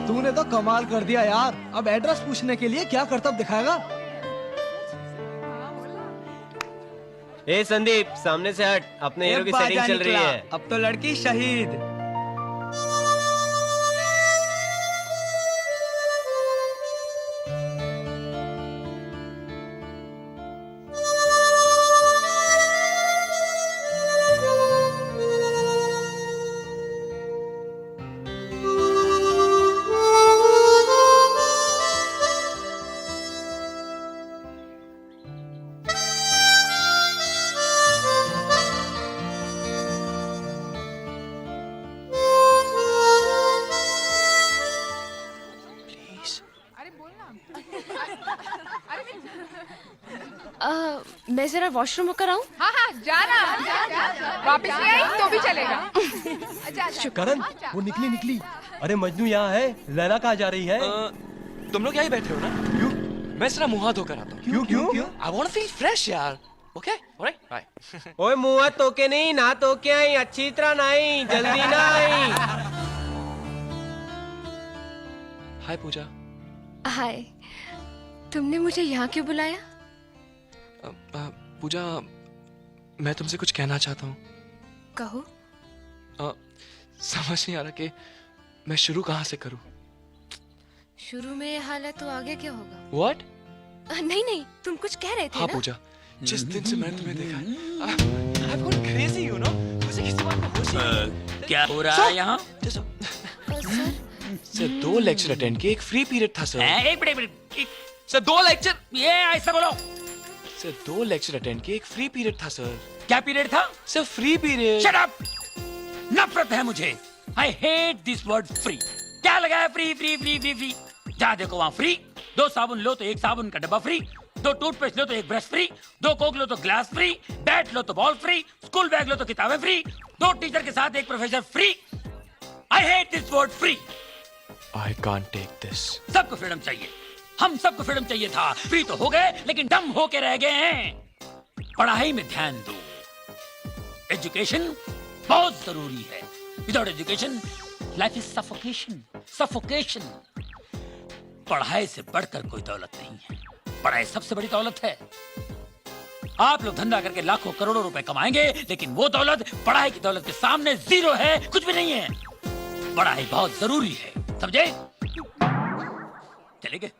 तूने तो कमाल कर दिया यार। अब एड्रेस पूछने के लिए क्या करतब दिखाएगा? ए संदीप, सामने से हट, अपने हीरो की सेटिंग चल रही है। अब तो लड़की शहीद। मैं जरा वॉशरूम होकर आऊं? हाँ हाँ जाना, वापस नहीं आई तो भी चलेगा। करण, वो निकली। अरे मजनू यहाँ है, लैला कहाँ जा रही है? तुम लोग यहीं बैठे हो ना? क्यों? मैं जरा मुंह हाथ धोकर आता हूँ। क्यों? I want to feel fresh यार। Okay? Alright? Bye. ओए मुँह तो के नहीं, ना तो के आई, अच्छी तरह नहीं, जल्दी ना आई। हाय पूजा। हाय, तुमने मुझे यहाँ क्यों बुलाया? पूजा, मैं तुमसे कुछ कहना चाहता हूँ। कहो। समझ नहीं आ रहा कि मैं शुरू कहाँ से करूँ। शुरू में ये हाल है तो आगे क्या होगा? What? नहीं, तुम कुछ कह रहे थे हाँ ना? पूजा, जिस दिन से मैंने तुम्हें देखा है, I've gone crazy, you know? मुझे किसी बात में होश ही नहीं। क्या हो रहा है यहाँ? सर 2 लेक्चर अटेंड किए, एक फ्री पीरियड था सर। एक मिनट। Sir 2 lecture. ये ऐसा बोलो। सर 2 लेक्चर अटेंड किए, एक फ्री पीरियड था सर। क्या पीरियड था? Sir free period. Shut up! नफरत है मुझे। I hate this word free। क्या लगा है फ्री? जहाँ देखो वहाँ फ्री। 2 साबुन लो तो 1 साबुन का डब्बा फ्री, 2 टूथपेस्ट लो तो 1 ब्रश फ्री, 2 कोक लो तो ग्लास फ्री, बैट लो तो बॉल फ्री, स्कूल बैग लो तो किताबें फ्री, 2 टीचर के साथ 1 professor free. I hate this word free। I can't take this। सबको फ्रीडम चाहिए, हम सबको फ्रीडम चाहिए था। फ्री तो हो गए लेकिन डम होके रह गए हैं। पढ़ाई में ध्यान दो, एजुकेशन बहुत जरूरी है। Without education life is suffocation. पढ़ाई से बढ़कर कोई दौलत नहीं है, पढ़ाई सबसे बड़ी दौलत है। आप लोग धंधा करके लाखों करोड़ों रुपए कमाएंगे, लेकिन वो दौलत पढ़ाई की दौलत के सामने जीरो है, कुछ भी नहीं है। पढ़ाई बहुत जरूरी है, समझे? चलेंगे?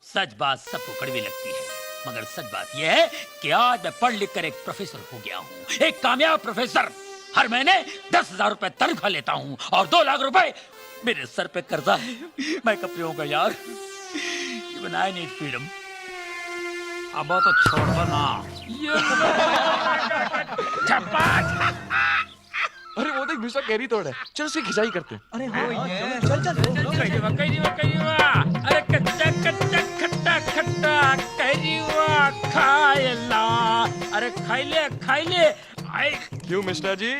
सच बात सबको कड़वी लगती है, मगर सच बात यह है कि आज मैं पढ़ लिख कर एक प्रोफेसर हो गया हूँ, एक कामयाब प्रोफेसर। हर महीने 10,000 रुपए तनख्वाह लेता हूँ और 2 लाख रुपए मेरे सर पे कर्जा है। मैं कब पीऊंगा यार? Even I need freedom। अब तो छोड़ दो ना। अरे वो देख दूसरा कैरी तोड़ है, चलो उसकी खिंचाई करते हैं। अरे हो ये, चल। अरे कच्चा खट्टा करीवा खाएला। अरे खाई ले। क्यों मिस्टर जी,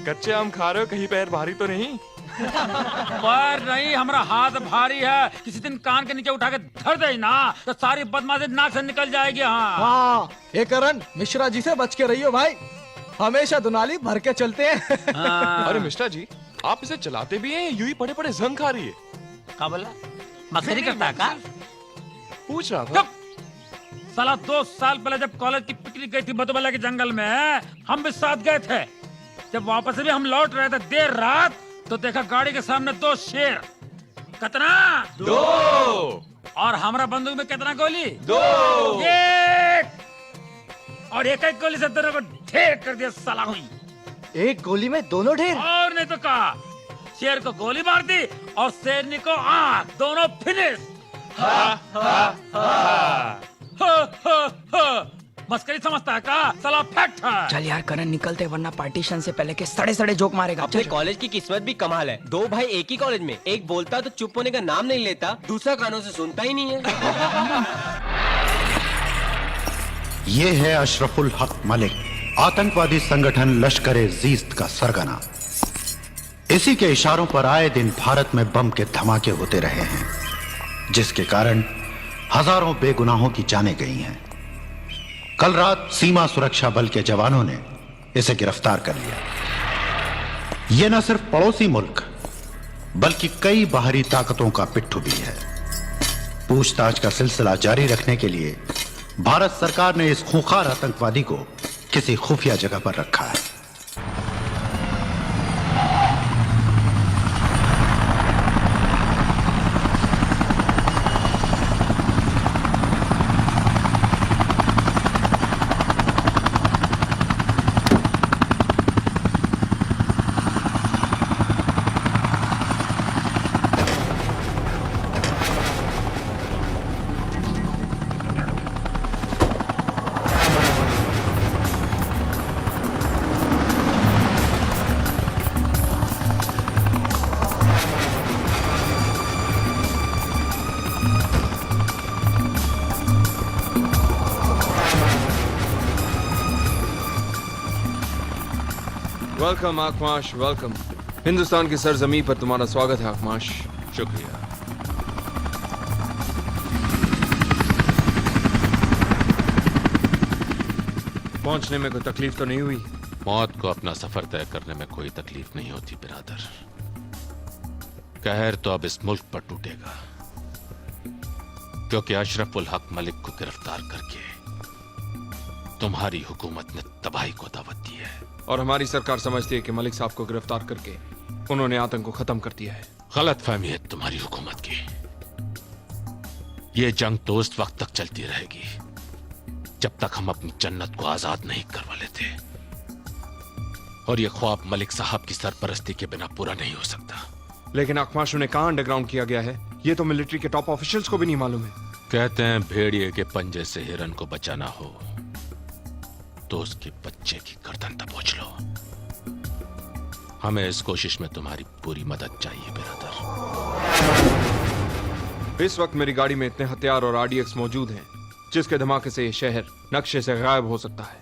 कच्चे आम खा रहे हो, कहीं पैर भारी तो नहीं? पर नहीं, हमारा हाथ भारी है। किसी दिन कान के नीचे उठा के धर दे ना तो सारी बदमाशी नाक से निकल जाएगी। हाँ, ये करण, मिश्रा जी से बच के रहियो भाई, हमेशा दुनाली भर के चलते हैं। अरे मिस्टर जी, आप इसे चलाते भी हैं, यूं ही पड़े पड़े जंग खा रही है। क्या बोला? मस्करी करता है क्या? पूछ रहा था। साला 2 साल पहले जब कॉलेज की पिकनिक गई थी मधुबला के जंगल में, हम भी साथ गए थे। जब वापस भी हम लौट रहे थे देर रात, तो देखा गाड़ी के सामने 2 शेर। कितना? 2। और हमारा बंदूक में कितना गोली? 2। और एक गोली से दोनों को ढेर कर दिया साला हुई। एक गोली में दोनों ढेर? और नहीं तो कहा, शेर को गोली मार दी और शेरनी को आंख, दोनों फिनिश। मस्करी समझता है का? साला फैक्ट है। चल यार करण, निकलते वरना पार्टीशन से पहले के सड़े जोक मारेगा। अपने कॉलेज की किस्मत भी कमाल है, 2 भाई एक ही कॉलेज में, एक बोलता तो चुप होने का नाम नहीं लेता, दूसरा कानों से सुनता ही नहीं है। ये है अशरफुल हक मलिक, आतंकवादी संगठन लश्कर-ए-ज़ीस्त का सरगना। इसी के इशारों पर आए दिन भारत में बम के धमाके होते रहे हैं, जिसके कारण हजारों बेगुनाहों की जानें गई हैं। कल रात सीमा सुरक्षा बल के जवानों ने इसे गिरफ्तार कर लिया। यह न सिर्फ पड़ोसी मुल्क बल्कि कई बाहरी ताकतों का पिट्ठू भी है। पूछताछ का सिलसिला जारी रखने के लिए भारत सरकार ने इस खूंखार आतंकवादी को किसी खुफिया जगह पर रखा है। Welcome आकमाश, welcome. हिंदुस्तान की सरजमी पर तुम्हारा स्वागत है आकमाश। शुक्रिया। पहुंचने में कोई तकलीफ तो नहीं हुई? मौत को अपना सफर तय करने में कोई तकलीफ नहीं होती बिरादर। कहर तो अब इस मुल्क पर टूटेगा, क्योंकि अशरफुल हक मलिक को गिरफ्तार करके तुम्हारी हुकूमत ने तबाही को दावत दी है। और हमारी सरकार समझती है कि मलिक साहब को गिरफ्तार करके उन्होंने आतंक को खत्म कर दिया है। गलत फहमी है तुम्हारी हुकूमत की। ये जंग तो उस वक्त तक चलती रहेगी जब तक हम अपनी जन्नत को आजाद नहीं करवा लेते, और ये ख्वाब मलिक साहब की सरपरस्ती के बिना पूरा नहीं हो सकता। लेकिन आकमाश उन्हें कहां अंडरग्राउंड किया गया है, ये तो मिलिट्री के टॉप ऑफिशियल्स को भी नहीं मालूम है। कहते हैं भेड़िए के पंजे से हिरन को बचाना हो तो उसके बच्चे की गर्दन दबोच लो। हमें इस कोशिश में तुम्हारी पूरी मदद चाहिए बिरादर। इस वक्त मेरी गाड़ी में इतने हथियार और आरडीएक्स मौजूद हैं जिसके धमाके से ये शहर नक्शे से गायब हो सकता है।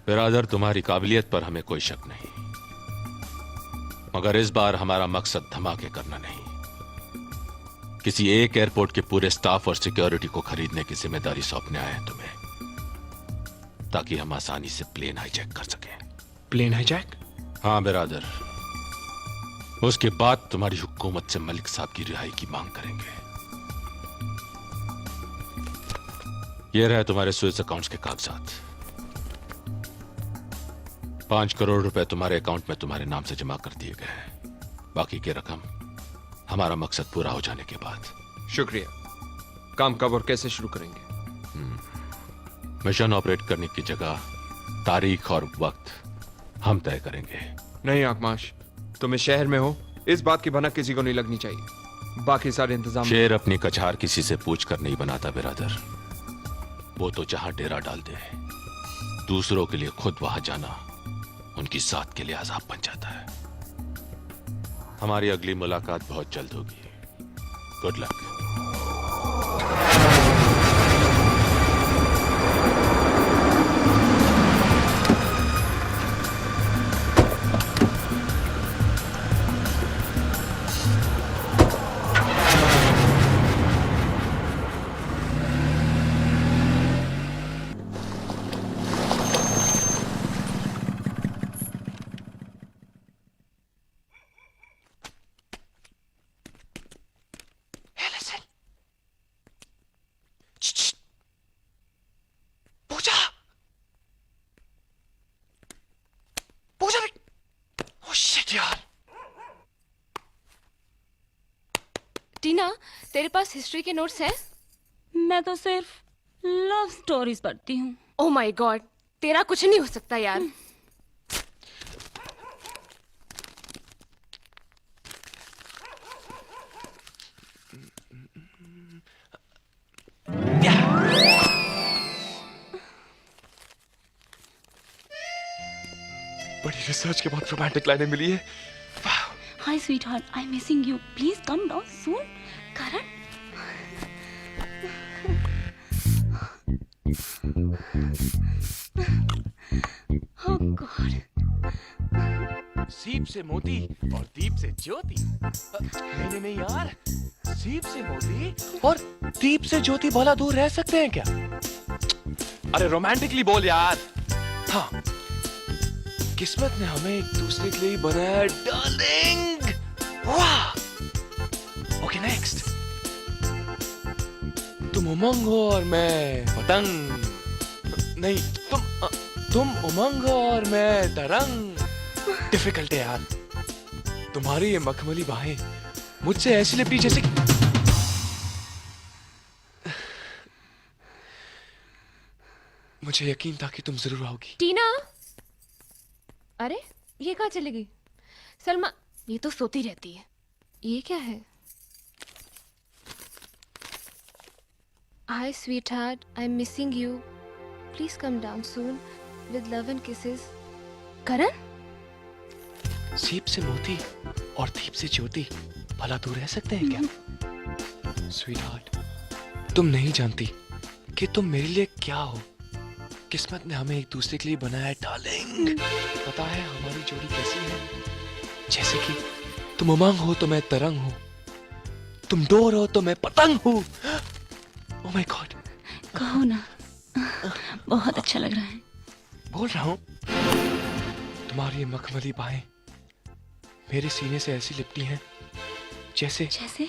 बिरादर, तुम्हारी काबिलियत पर हमें कोई शक नहीं, मगर इस बार हमारा मकसद धमाके करना नहीं, किसी एक एयरपोर्ट के पूरे स्टाफ और सिक्योरिटी को खरीदने की जिम्मेदारी सौंपने आए हैं तुम्हें, ताकि हम आसानी से प्लेन हाईजैक कर सकें। Plane hijack? हाँ बिरादर, उसके बाद तुम्हारी हुकूमत से मलिक साहब की रिहाई की मांग करेंगे। ये रहे तुम्हारे स्विस अकाउंट्स के कागजात। 5 करोड़ रुपए तुम्हारे अकाउंट में तुम्हारे नाम से जमा कर दिए गए हैं। बाकी की रकम हमारा मकसद पूरा हो जाने के बाद। शुक्रिया। काम कब और कैसे शुरू करेंगे? मिशन ऑपरेट करने की जगह, तारीख और वक्त हम तय करेंगे। नहीं आकमाश, तुम इस शहर में हो, इस बात की भनक किसी को नहीं लगनी चाहिए। बाकी सारे इंतजाम। शेर अपनी कछार किसी से पूछ कर नहीं बनाता बिरादर। वो तो जहां डेरा डाल दे, दूसरों के लिए खुद वहां जाना उनकी जात के लिए अजाब बन जाता है। हमारी अगली मुलाकात बहुत जल्द होगी। Good luck. टीना, तेरे पास हिस्ट्री के नोट्स हैं? मैं तो सिर्फ लव स्टोरीज पढ़ती हूँ। ओह माय गॉड, तेरा कुछ नहीं हो सकता यार। बड़ी रिसर्च के बाद रोमांटिक लाइनें मिली है। Hi sweetheart, I am missing you, please come down soon. Karan, oh God. सीप से मोती और दीप से ज्योति। नहीं नहीं यार, सीप से मोती और दीप से ज्योति भला दूर रह सकते हैं क्या? अरे रोमांटिकली बोल यार। हाँ, किस्मत ने हमें एक दूसरे के लिए ही बनाया है, डार्लिंग। वाह। Okay next. तुम उमंग हो और मैं पतंग। नहीं, तुम उमंग हो और मैं तरंग। डिफिकल्ट है यार। तुम्हारी ये मखमली बाहें मुझसे ऐसी लिपटी जैसे मुझे यकीन था कि तुम जरूर आओगी। टीना, अरे ये कहाँ चली गई? सलमा, ये तो सोती रहती है। ये क्या है? Hi sweetheart, I'm missing you. Please come down soon with love and kisses. करण? सीप से मोती और दीप से ज्योति भला दूर रह सकते हैं क्या? स्वीटहार्ट, तुम नहीं जानती कि तुम मेरे लिए क्या हो। किस्मत ने हमें एक दूसरे के लिए बनाया है, डार्लिंग। पता है हमारी जोड़ी कैसी है? जैसे कि तुम उमंग हो तो मैं तरंग हूँ, तुम डोर हो तो मैं पतंग हूँ। ओह माय गॉड। कहो ना, बहुत अच्छा लग रहा है। बोल रहा हूँ। तुम्हारी ये मखमली बाहें मेरे सीने से ऐसी लिपटी हैं जैसे जैसे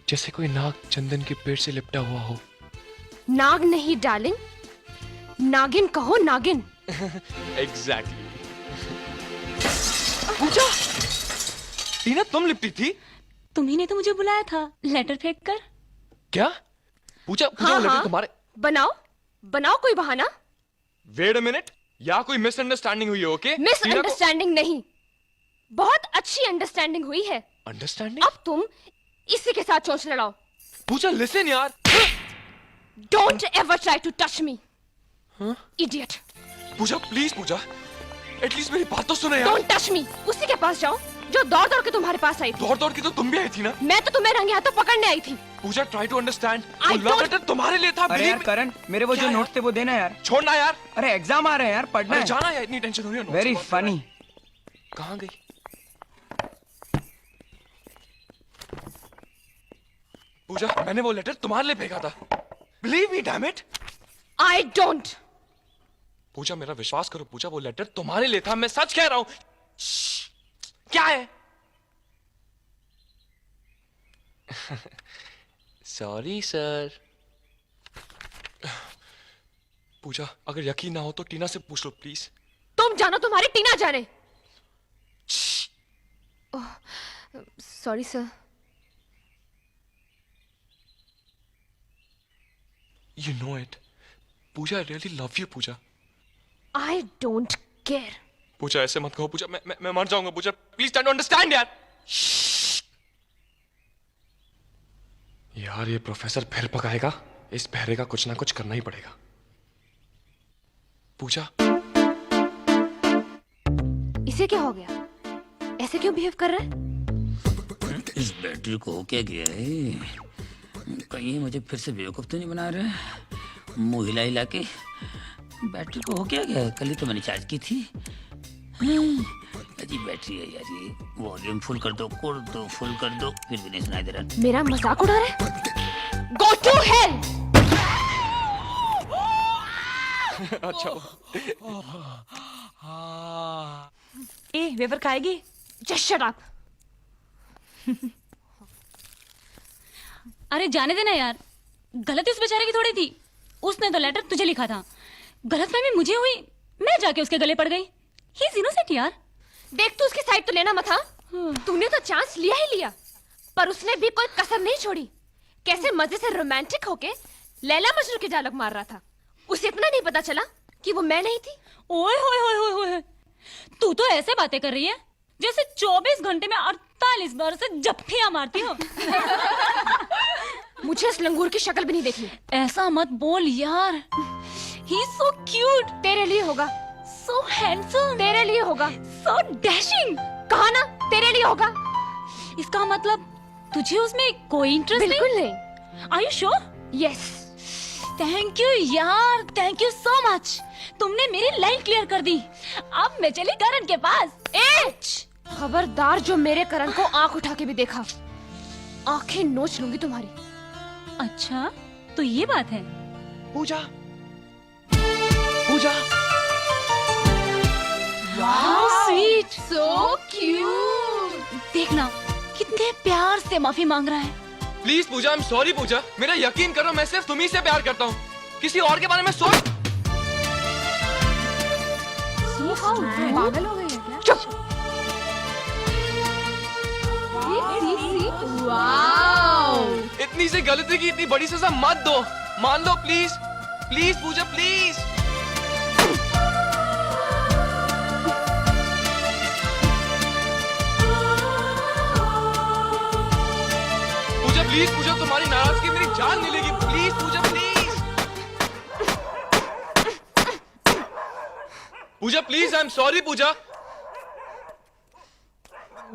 जैसे कोई नाग चंदन के पेड़ से लिपटा हुआ हो। नाग नहीं डार्लिंग, नागिन कहो, नागिन। एग्जैक्टली। पूजा, टीना तुम लिपटी थी? तुम्ही ने तो मुझे बुलाया था लेटर फेंक कर। क्या? पूजा, पूजा हाँ, लेटर हाँ। तुम्हारे? बनाओ कोई बहाना। वेट अ मिनट, या कोई मिसअंडरस्टैंडिंग हुई है? ओके, मिसअंडरस्टैंडिंग नहीं, बहुत अच्छी अंडरस्टैंडिंग हुई है। अंडरस्टैंडिंग? अब तुम इसी के साथ चोंच लड़ाओ। पूजा लिसन यार। Don't ever try to touch me, idiot. Puja please, Puja at least मेरी बात तो सुने यार। Don't touch me. उसी के पास जाओ जो दौड़ दौड़ के तुम्हारे पास आई थी। दौड़ दौड़ के तो तुम भी आई थी ना। मैं तो तुम्हें रंगे हाथों पकड़ने आई थी। पूजा ट्राई टू अंडरस्टैंड, I वो लव don't- लेटर तुम्हारे लिए था। अरे यार करण, मेरे वो क्या जो यार? नोट्स थे वो देना यार। छोड़ना यार। अरे एग्जाम आ रहे हैं यार, पढ़ना अरे है। जाना यार, इतनी टेंशन हो रही है। Very funny. कहाँ गई? पूजा, मैंने वो लेटर तुम्हारे लिए भेजा था। Believe me damn it. I don't. Pooja मेरा विश्वास करो, पूजा वो लेटर तुम्हारे लिए था, मैं सच कह रहा हूं। क्या है? Sorry sir. पूजा, अगर यकीन ना हो तो टीना से पूछ लो प्लीज। तुम जानो, तुम्हारी टीना जाने। Sorry sir. You know it. Pooja, I really love you, Pooja. I don't care. Pooja ऐसे मत कहो पूजा, मैं मर जाऊंगा Pooja, please try to understand यार। यार ये प्रोफेसर फिर पकाएगा, इस बहरे का कुछ ना कुछ करना ही पड़ेगा। पूजा, इसे क्या हो गया? ऐसे क्यों बिहेव कर रहा है? इस बैटरी को हो क्या गया है? कहीं ये मुझे फिर से बेवकूफ तो नहीं बना रहे? मुंह हिला हिला के बैटरी को हो क्या गया है? कल ही तो मैंने चार्ज की थी। अजीब बैटरी है यार ये। वॉल्यूम फुल कर दो, फुल कर दो, फिर भी नहीं सुनाई दे रहा। मेरा मजाक उड़ा रहे? Go to hell. अच्छा। ए वेफर खाएगी? Just shut up. अरे जाने देना यार, गलती उस बेचारे की थोड़ी थी। उसने तो लेटर तुझे लिखा था, गलतफहमी मुझे हुई, मैं जाके उसके गले पड़ गई। ही इज इनोसेंट यार। देख, तू उसकी साइड तो लेना मत। हाँ, तूने तो चांस लिया ही लिया, पर उसने भी कोई कसर नहीं छोड़ी। कैसे मजे से रोमांटिक होके लैला मजनू के डायलॉग मार रहा था। उसे इतना नहीं पता चला कि वो मैं नहीं थी। ओए होए होए होए होए, तू तो ऐसे बातें कर रही है जैसे 24 घंटे में 48 बार से जप्फियां मारती हो। मुझे इस लंगूर की शक्ल भी नहीं देखनी। ऐसा मत बोल यार। He is so cute. तेरे लिए होगा। सो हैंडसम। तेरे लिए होगा। सो डैशिंग। कहा ना, तेरे लिए होगा। इसका मतलब तुझे उसमें कोई इंटरेस्ट नहीं? बिल्कुल नहीं। Are you sure? Yes. Thank you यार, थैंक यू सो मच। तुमने मेरी लाइन क्लियर कर दी। अब मैं चली करण के पास। खबरदार जो मेरे करण को आंख उठा के भी देखा, आंखें नोच लूंगी तुम्हारी। अच्छा तो ये बात है। पूजा, पूजा, देखना कितने प्यार से माफी मांग रहा है। Please Pooja, I am sorry Pooja, मेरा यकीन करो, मैं सिर्फ तुम्ही से प्यार करता हूँ, किसी और के बारे में सोच। पागल हो गई है क्या? चुप। इतनी सी गलती की इतनी बड़ी सजा मत दो, मान लो please, please Pooja please. Pooja please, Pooja तुम्हारी नाराजगी मेरी जान नहीं लेगी, please Pooja please. Pooja please, I am sorry Pooja,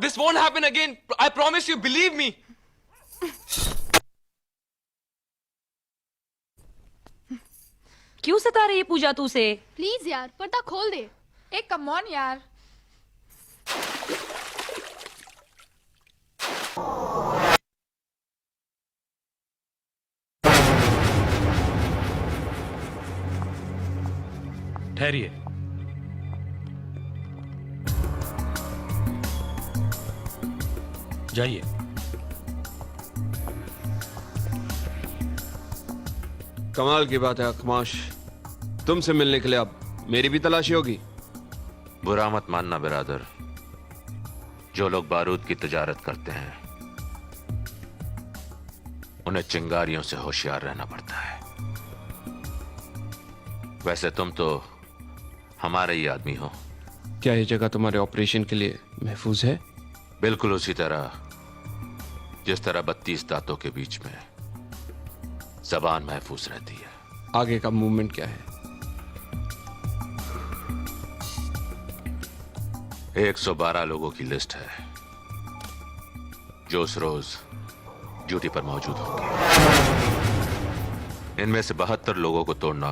this won't happen again, I promise you, believe me। क्यों सता रही है पूजा तू उसे? प्लीज यार पर्दा खोल दे। एक कम ऑन यार। ठहरिए। जाइए। कमाल की बात है अखमाश, तुमसे मिलने के लिए अब मेरी भी तलाशी होगी। बुरा मत मानना बिरादर, जो लोग बारूद की तिजारत करते हैं उन्हें चिंगारियों से होशियार रहना पड़ता है। वैसे तुम तो हमारे ही आदमी हो। क्या ये जगह तुम्हारे ऑपरेशन के लिए महफूज है? बिल्कुल उसी तरह जिस तरह 32 दांतों के बीच में जबान महफूज रहती है। आगे का मूवमेंट क्या है? 112 लोगों की लिस्ट है जो उस रोज ड्यूटी पर मौजूद होंगे। इनमें से 72 लोगों को तोड़ना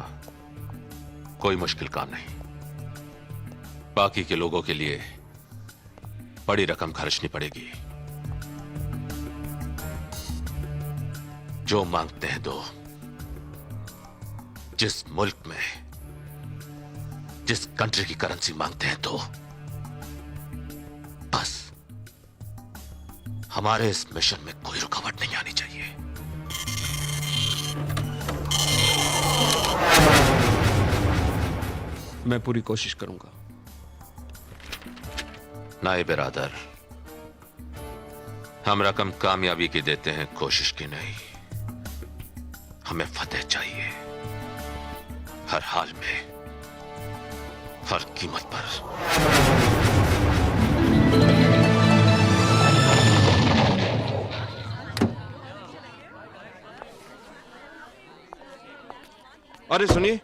कोई मुश्किल काम नहीं। बाकी के लोगों के लिए बड़ी रकम खर्चनी पड़ेगी। जो मांगते हैं दो। जिस मुल्क में जिस कंट्री की करेंसी मांगते हैं दो। बस हमारे इस मिशन में कोई रुकावट नहीं आनी चाहिए। मैं पूरी कोशिश करूंगा। नाए बिरादर, हम रकम कामयाबी की देते हैं, कोशिश की नहीं। हमें फतेह चाहिए, हर हाल में, हर कीमत पर। अरे सुनिए।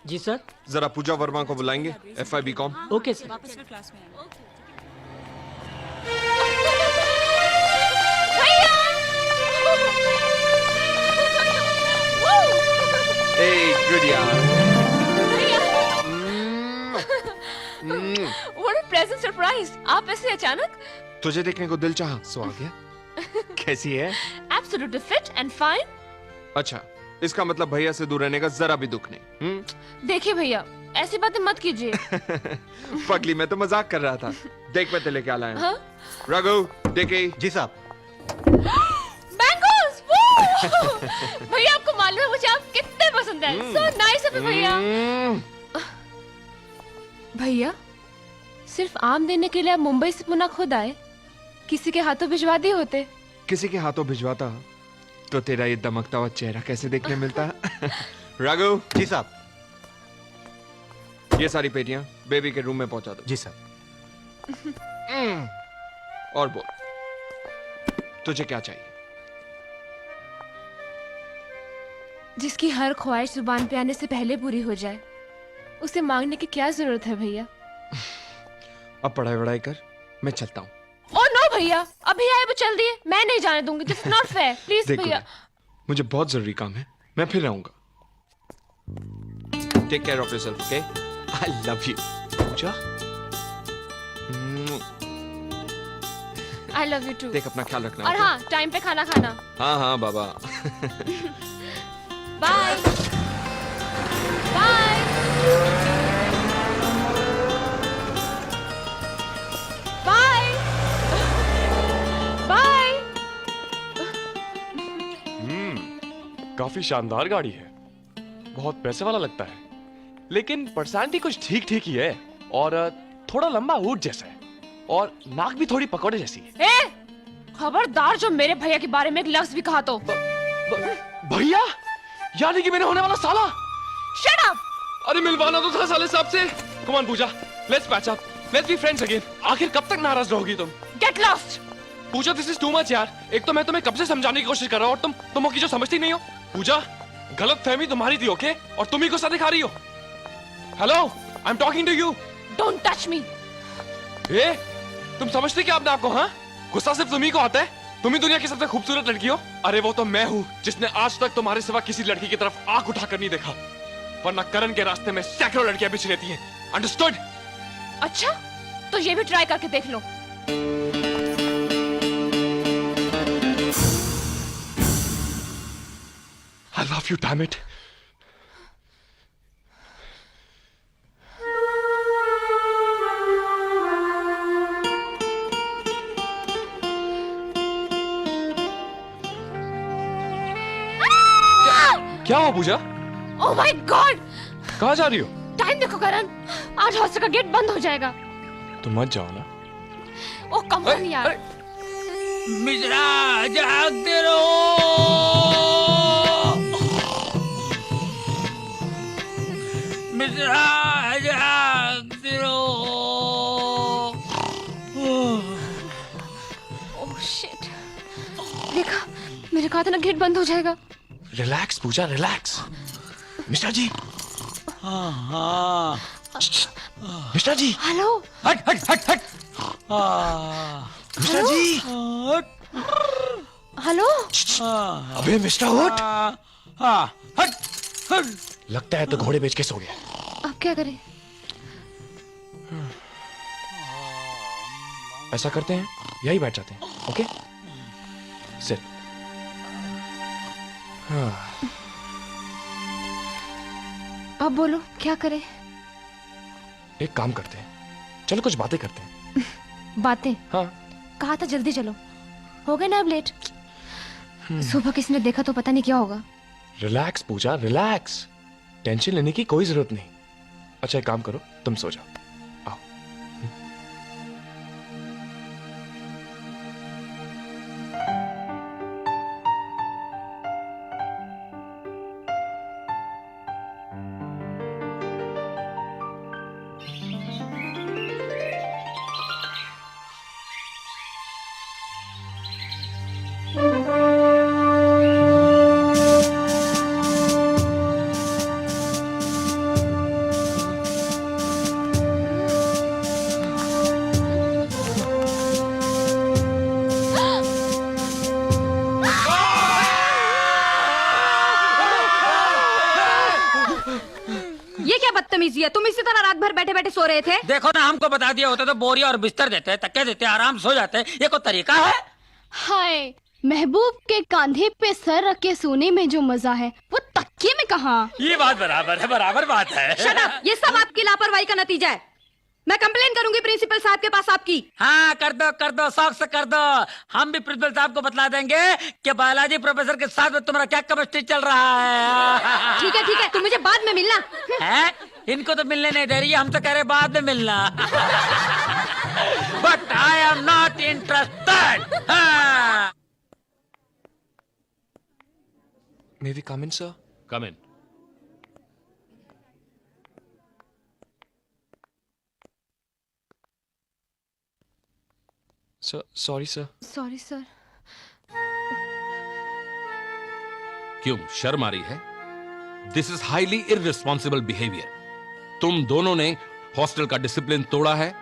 जी सर। जरा पूजा वर्मा को बुलाएंगे, FIB com. Okay sir. Good यार। What a pleasant surprise! आप ऐसे अचानक? तुझे देखने को दिल चाहा, सो आ गया। कैसी है? Absolutely fit and fine. अच्छा, इसका मतलब भैया से दूर रहने का जरा भी दुख नहीं। देखिए भैया, ऐसी बातें मत कीजिए। पगली, मैं तो मजाक कर रहा था। देख मैं तेरे क्या लाया हूं। हाँ? रघु, देखे। जी साहब। Mangoes! भैया आपको मालूम है मुझे आप कितने पसंद हैं। So nice of you भैया। भैया, सिर्फ आम देने के लिए आप मुंबई से पुनः खुद आए? किसी के हाथों भिजवा दिए होते? किसी के हाथों भिजवाता तो तेरा ये दमकता हुआ चेहरा कैसे देखने मिलता। राघव। जी साहब। ये सारी पेटियां बेबी के रूम में पहुंचा दो। जी सर। और बोल, तुझे क्या चाहिए? जिसकी हर ख्वाहिश जुबान पे आने से पहले पूरी हो जाए, उसे मांगने की क्या जरूरत है भैया? अब पढ़ाई वढ़ाई कर, मैं चलता हूँ। ओ नो भैया, अभी आए वो चल दिए, मैं नहीं जाने दूंगी। दिस नॉट फेयर, प्लीज देखो, भैया। मुझे बहुत जरूरी काम है, मैं फिर आऊंगा। Take care of yourself, okay? I love you Puja. I love you too. देख अपना ख्याल रखना। और okay? हाँ, टाइम पे खाना खाना। हाँ हाँ बाबा। Bye bye. बाय। काफी शानदार गाड़ी है, बहुत पैसे वाला लगता है, लेकिन पर्सनालिटी कुछ ठीक ठीक ही है और थोड़ा लंबा ऊंट जैसा है और नाक भी थोड़ी पकौड़े जैसी है। ए, खबरदार जो मेरे भैया के बारे में एक लफ्ज भी कहा तो। भैया, यानी कि मेरे होने वाला साला। Shut up! अरे मिलवाना तो था साले साहब से। Come on Puja, let's patch up, let's be friends again. आखिर कब तक नाराज रहोगी तुम? Get lost! Puja, this is too much यार। एक तो मैं तुम्हें कब से समझाने की कोशिश कर रहा हूँ और तुम हो कि जो समझती नहीं हो। पूजा, गलत फहमी तुम्हारी थी, ओके? और तुम ही गुस्सा दिखा रही हो। Hello, I am talking to you. Don't touch me. ए, तुम समझते क्या अपने आप को? हाँ, गुस्सा सिर्फ तुम्ही को आता है। तुम ही दुनिया की सबसे खूबसूरत लड़की हो। अरे वो तो मैं हूँ जिसने आज तक तुम्हारे सिवा किसी लड़की की तरफ आंख उठाकर नहीं देखा, वरना करण के रास्ते में सैकड़ों लड़कियां बिछ रहती हैं। अंडरस्टूड? अच्छा, तो ये भी ट्राई करके देख लो। I love you, damn it. क्या हुआ पूजा? ओह माय गॉड! कहाँ जा रही हो? टाइम देखो करण, आज हॉस्टल का गेट बंद हो जाएगा। तुम मत जाओ ना। ओह कम ऑन यार। मिश्रा, जागते रहो। मिश्रा, जागते रहो। Oh shit! देखा, मेरे कहा था ना गेट बंद हो जाएगा। रिलैक्स पूजा, रिलैक्स। मिस्टर जी। हाँ। मिस्टर जी। हेलो। हट हट हट हट। मिस्टर जी। हेलो। अबे मिस्टर हुड। हट हट। लगता है तो घोड़े बेच के सो गया। अब क्या करें? ऐसा करते हैं, यही बैठ जाते हैं, ओके? सिट। अब बोलो क्या करें? एक काम करते हैं, चलो कुछ बातें करते हैं। बातें? हाँ। कहा था जल्दी चलो, हो गए ना अब लेट। सुबह किसी ने देखा तो पता नहीं क्या होगा। रिलैक्स पूजा, रिलैक्स। टेंशन लेने की कोई जरूरत नहीं। अच्छा एक काम करो, तुम सो जाओ। बदतमीजी है। तुम इसी तरह रात भर बैठे बैठे सो रहे थे? देखो ना, हमको बता दिया होता तो बोरिया और बिस्तर देते, तकिया देते, आराम सो जाते। ये कोई तरीका है? हाय, महबूब के कांधे पे सर रख के सोने में जो मजा है वो तकिए में कहाँ? ये बात बराबर है, बराबर बात है। Shut up! ये सब आपकी लापरवाही का नतीजा है। मैं कंप्लेन करूंगी प्रिंसिपल साहब के पास आपकी। हाँ कर दो, शौक से कर दो। हम भी प्रिंसिपल साहब को बतला देंगे कि बालाजी प्रोफेसर के साथ में तुम्हारा क्या केमिस्ट्री चल रहा है। ठीक है, तुम मुझे बाद में मिलना। है? इनको तो मिलने नहीं दे रही है, हम तो कह रहे बाद में मिलना। But I am not interested. May we come in, sir? Come in. Sir, sorry, sir. Sorry sir. क्यों शर्म आ रही है? This is highly irresponsible behaviour. तुम दोनों ने हॉस्टल का डिसिप्लिन तोड़ा है,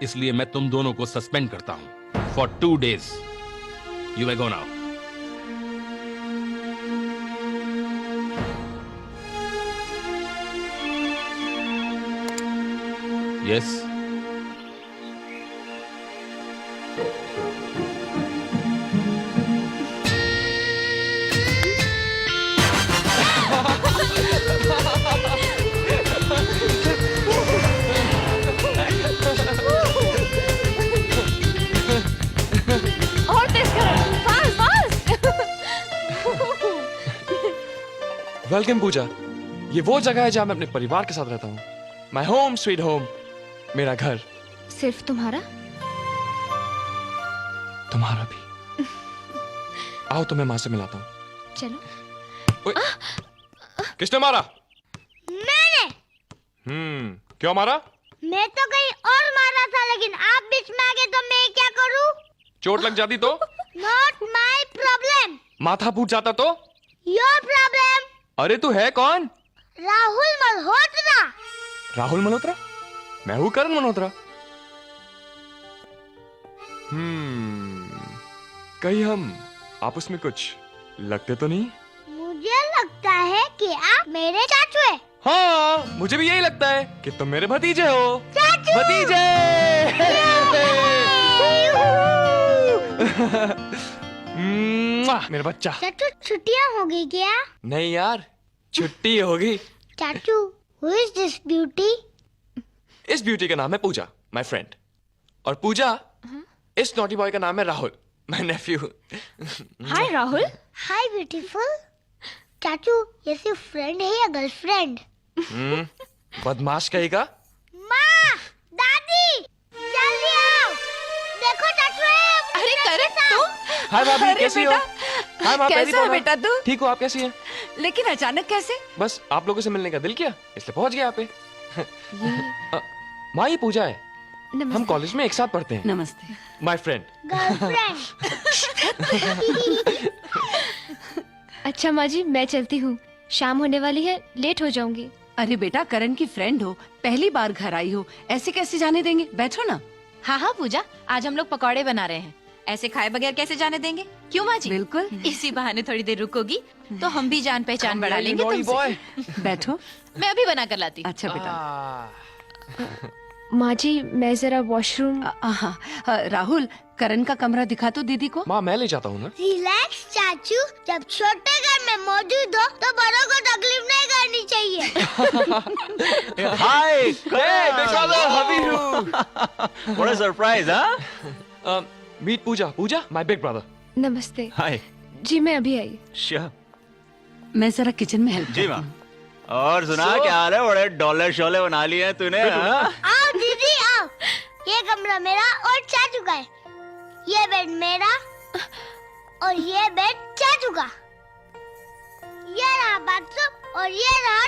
इसलिए मैं तुम दोनों को सस्पेंड करता हूं for 2 days. You may go now. Yes. और तेज करो, फास्ट फास्ट। वेलकम पूजा। ये वो जगह है जहाँ मैं अपने परिवार के साथ रहता हूँ। माई होम स्वीट होम, मेरा घर। सिर्फ तुम्हारा? तुम्हारा भी। आओ तुम्हें माँ से मिलाता हूँ। चलो। किसने मारा? मैंने। क्यों मारा? मैं तो कहीं और मारा था, लेकिन आप बीच में आ गए तो मैं क्या करूं? चोट लग जाती तो? Not my problem. माथा फूट जाता तो? Your problem. अरे तू है कौन? राहुल मल्होत्रा। राहुल मल्होत्रा? मैं हूँ करण मल्होत्रा। कहीं हम आपस में कुछ लगते तो नहीं? मुझे लगता है कि आप मेरे चाचू हैं। हाँ, मुझे भी यही लगता है कि तुम मेरे भतीजे हो। चाचू। भतीजे। मेरा बच्चा। चाचू छुट्टियां हो गई क्या? नहीं यार, छुट्टी होगी। चाचू, who is this beauty? इस ब्यूटी का नाम है पूजा, माय फ्रेंड। और पूजा, इस नॉटी बॉय का नाम है Rahul, my Neiphiu. Hi Rahul. Hi beautiful. चाचू, ये सिर्फ फ्रेंड है या गर्लफ्रेंड? बदमाश कहेगा। माँ, दादी, जल्दी आओ। देखो चाचू है। अरे करण, तुम? हाय भाभी, कैसी हो? हाय माँ, कैसा है बेटा तू? ठीक हो आप? कैसी हैं? लेकिन अचानक कैसे? बस आप लोगों से मिलने का दिल किया, इसलिए पहुंच गया यहाँ पे। माँ, ये पूजा है। हम कॉलेज में एक साथ पढ़ते हैं। नमस्ते। My friend. गर्लफ्रेंड। अच्छा माँ जी, मैं चलती हूँ, शाम होने वाली है, लेट हो जाऊंगी। अरे बेटा, करण की फ्रेंड हो, पहली बार घर आई हो, ऐसे कैसे जाने देंगे? बैठो ना। हाँ हाँ पूजा, आज हम लोग पकौड़े बना रहे हैं, ऐसे खाए बगैर कैसे जाने देंगे? क्यों माँ जी? बिल्कुल। इसी बहाने थोड़ी देर रुकोगी तो हम भी जान पहचान बढ़ा लेंगे तुमसे। बैठो। मैं अभी बना कर लाती हूँ। अच्छा बेटा। माँ जी, मैं जरा वॉशरूम। हाँ, राहुल, करण का कमरा दिखा तो दीदी को। माँ, मैं ले जाता हूँ ना। रिलैक्स चाचू, जब छोटे घर में मौजूद हो तो बड़ों को तकलीफ नहीं करनी चाहिए। Hi Hey, what a surprise. हाँ, meet Puja. Puja, my big brother. नमस्ते। हाय। जी मैं अभी आई। श्योर। मैं जरा किचन में हेल्प। जी माँ। और सुना क्या हाल है? बड़े डॉलर शोले बना लिए हैं तूने। आओ दीदी आओ। ये कमरा मेरा और चाचू का है। ये बेड मेरा और ये बेड चाचू का। ये रहा बाथरूम और ये रहा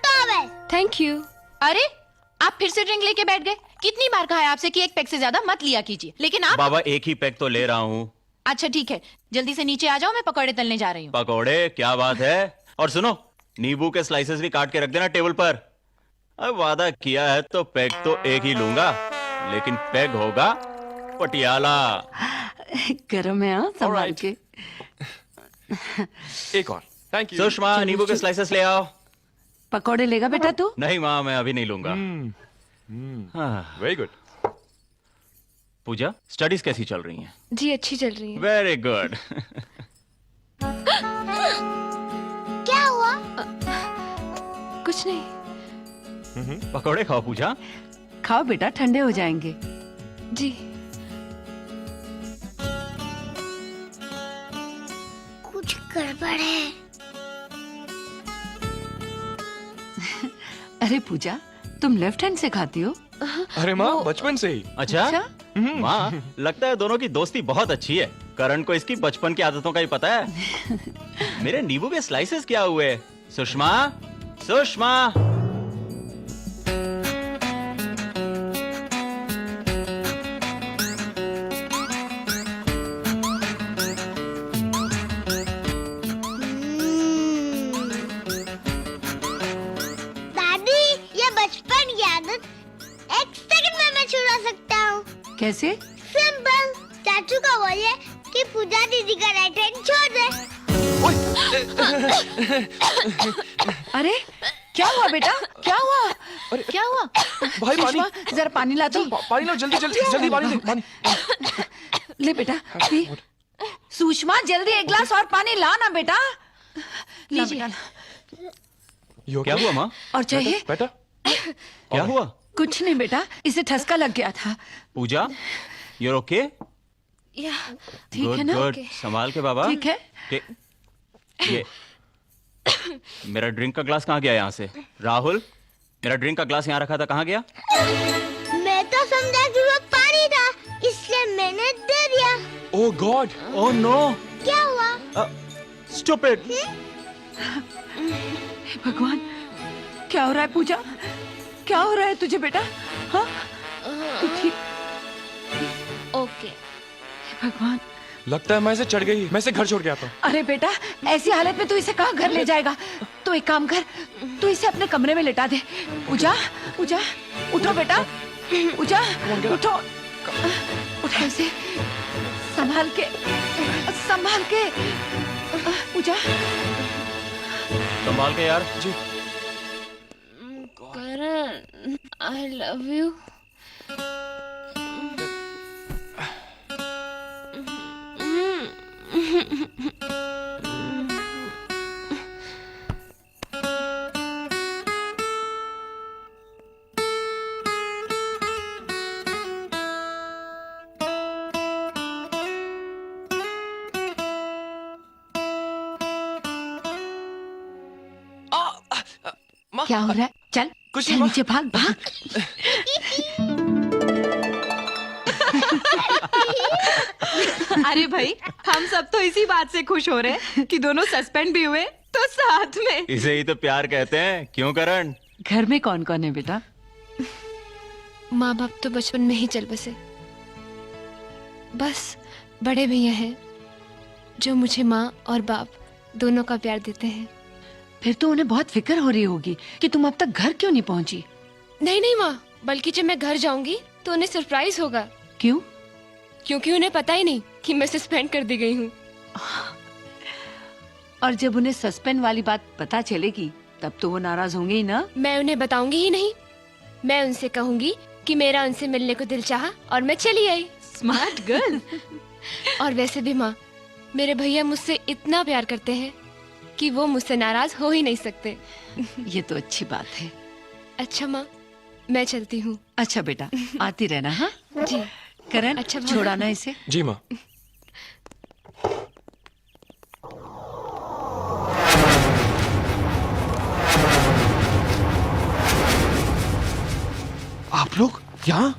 टॉवेल। Thank you. अरे, आप फिर से ड्रिंक लेके बैठ गए। कितनी बार कहा है आपसे कि एक पैक से ज्यादा मत लिया कीजिए, लेकिन आप। बाबा, एक ही पैक तो ले रहा हूँ। अच्छा ठीक है, जल्दी से नीचे आ जाओ, मैं पकौड़े तलने जा रही हूँ। पकौड़े? क्या बात है। और सुनो, नींबू के स्लाइसेस भी काट के रख देना टेबल पर। अब वादा किया है तो पैक तो एक ही लूंगा, लेकिन पैक होगा पटियाला। गरम है हाँ, संभाल के। एक और। Thank you. सुषमा, नींबू के स्लाइसेस ले आओ। पकौड़े लेगा बेटा तू? नहीं माँ, मैं अभी नहीं लूंगा। Very good. पूजा, स्टडीज कैसी चल रही हैं? जी अच्छी चल रही है। Very good. क्या हुआ? कुछ नहीं। पकौड़े खाओ पूजा। खाओ बेटा, ठंडे हो जाएंगे। जी। कुछ गड़बड़ है। अरे पूजा, तुम लेफ्ट हैंड से खाती हो? अरे माँ, बचपन से ही। अच्छा? माँ, लगता है दोनों की दोस्ती बहुत अच्छी है। करण को इसकी बचपन की आदतों का ही पता है। मेरे नींबू के स्लाइसेस क्या हुए? सुषमा, सुषमा। दादी, ये बचपन की आदत एक सेकंड में मैं छुड़ा सकता हूँ। कैसे? सिंपल। चाचू का बोलिए कि पूजा दीदी का राइट हैंड छोड़ दे। अरे क्या हुआ बेटा? क्या हुआ? क्या हुआ? भाई पानी। जरा पानी ला दो। पानी लो, जल्दी जल्दी जल्दी पानी दे। पानी ले बेटा, पी। सुषमा, जल्दी एक गिलास और पानी ला ना बेटा। लीजिए। क्या हुआ माँ? और चाहिए? बेटा क्या हुआ? कुछ नहीं बेटा, इसे ठसका लग गया था। पूजा, you're okay? ठीक है ना? गुड, संभाल के बाबा। ठीक है। ये मेरा ड्रिंक का ग्लास कहाँ गया यहाँ से? राहुल, मेरा ड्रिंक का ग्लास यहाँ रखा था, कहाँ गया? मैं तो समझा कि वो पानी था, इसलिए मैंने दे दिया। ओह गॉड, ओह नो, क्या हुआ? स्टूपिड। भगवान, क्या हो रहा है पूजा? क्या हो रहा है तुझे बेटा? हाँ? तू ठीक? ओके। भगवान, लगता है मैं इसे चढ़ गई, मैं इसे घर छोड़ के आता हूँ। अरे बेटा, ऐसी हालत में तू इसे कहाँ घर ले जाएगा? तो एक काम कर, तू इसे अपने कमरे में लेटा दे। पूजा, पूजा, उठो बेटा, पूजा, उठो, उठो इसे, संभाल के, संभाल के, पूजा, संभाल के यार। जी। करण, I love you. क्या हो रहा है? चल, कुछ चल नीचे भाग, भाग। अरे भाई, हम सब तो इसी बात से खुश हो रहे हैं कि दोनों सस्पेंड भी हुए तो साथ में। इसे ही तो प्यार कहते हैं, क्यों करण? घर में कौन कौन है बेटा? माँ बाप तो बचपन में ही चल बसे, बस बड़े भैया हैं जो मुझे माँ और बाप दोनों का प्यार देते हैं। फिर तो उन्हें बहुत फिक्र हो रही होगी कि तुम अब तक घर क्यों नहीं पहुंची। नहीं नहीं माँ, बल्कि जब मैं घर जाऊंगी तो उन्हें सरप्राइज होगा। क्यों? क्योंकि उन्हें पता ही नहीं कि मैं सस्पेंड कर दी गई हूँ। और जब उन्हें सस्पेंड वाली बात पता चलेगी तब तो वो नाराज होंगे ही ना। मैं उन्हें बताऊंगी ही नहीं, मैं उनसे कहूंगी कि मेरा उनसे मिलने को दिल चाहा और मैं चली आई। Smart girl. और वैसे भी माँ, मेरे भैया मुझसे इतना प्यार करते हैं कि वो मुझसे नाराज हो ही नहीं सकते। ये तो अच्छी बात है। अच्छा माँ, मैं चलती हूँ। अच्छा बेटा, आती रहना। हाँ जी। करण, अच्छा छोड़ा ना इसे। जी माँ। आप लोग यहाँ?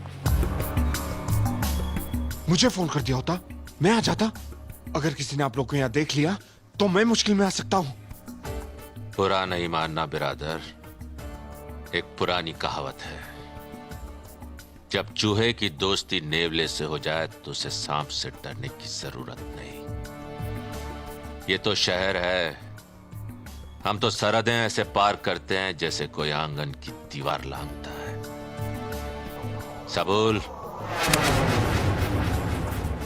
मुझे फोन कर दिया होता, मैं आ जाता। अगर किसी ने आप लोग को यहाँ देख लिया तो मैं मुश्किल में आ सकता हूँ। बुरा नहीं मानना बिरादर, एक पुरानी कहावत है, जब चूहे की दोस्ती नेवले से हो जाए तो उसे सांप से डरने की जरूरत नहीं। ये तो शहर है, हम तो सरहदें ऐसे पार करते हैं जैसे कोई आंगन की दीवार लांघता है। सबूल,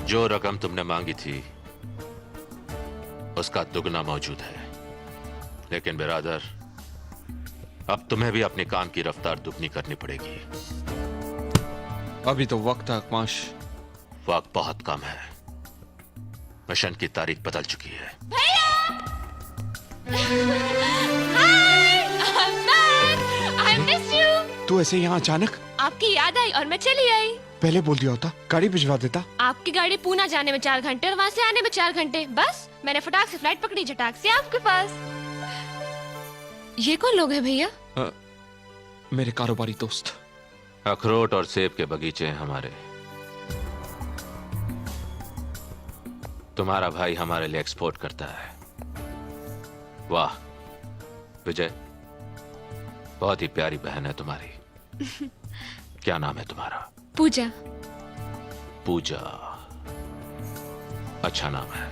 जो रकम तुमने मांगी थी उसका दुगना मौजूद है, लेकिन बिरादर अब तुम्हें भी अपने काम की रफ्तार दुगनी करनी पड़ेगी। अभी तो वक्त है अकमाश। वक्त बहुत कम है, मिशन की तारीख बदल चुकी है। I miss you। तू ऐसे यहाँ अचानक? आपकी याद आई और मैं चली आई। पहले बोल दिया होता, गाड़ी भिजवा देता। आपकी गाड़ी पूना जाने में 4 घंटे और वहाँ से आने में 4 घंटे, बस मैंने फटाक से फ्लाइट पकड़ी, झटाक से आपके पास। ये कौन लोग हैं भैया? मेरे कारोबारी दोस्त। अखरोट और सेब के बगीचे हैं हमारे। तुम्हारा भाई हमारे लिए एक्सपोर्ट करता है। वाह विजय, बहुत ही प्यारी बहन है तुम्हारी। क्या नाम है तुम्हारा? पूजा। पूजा, अच्छा नाम है।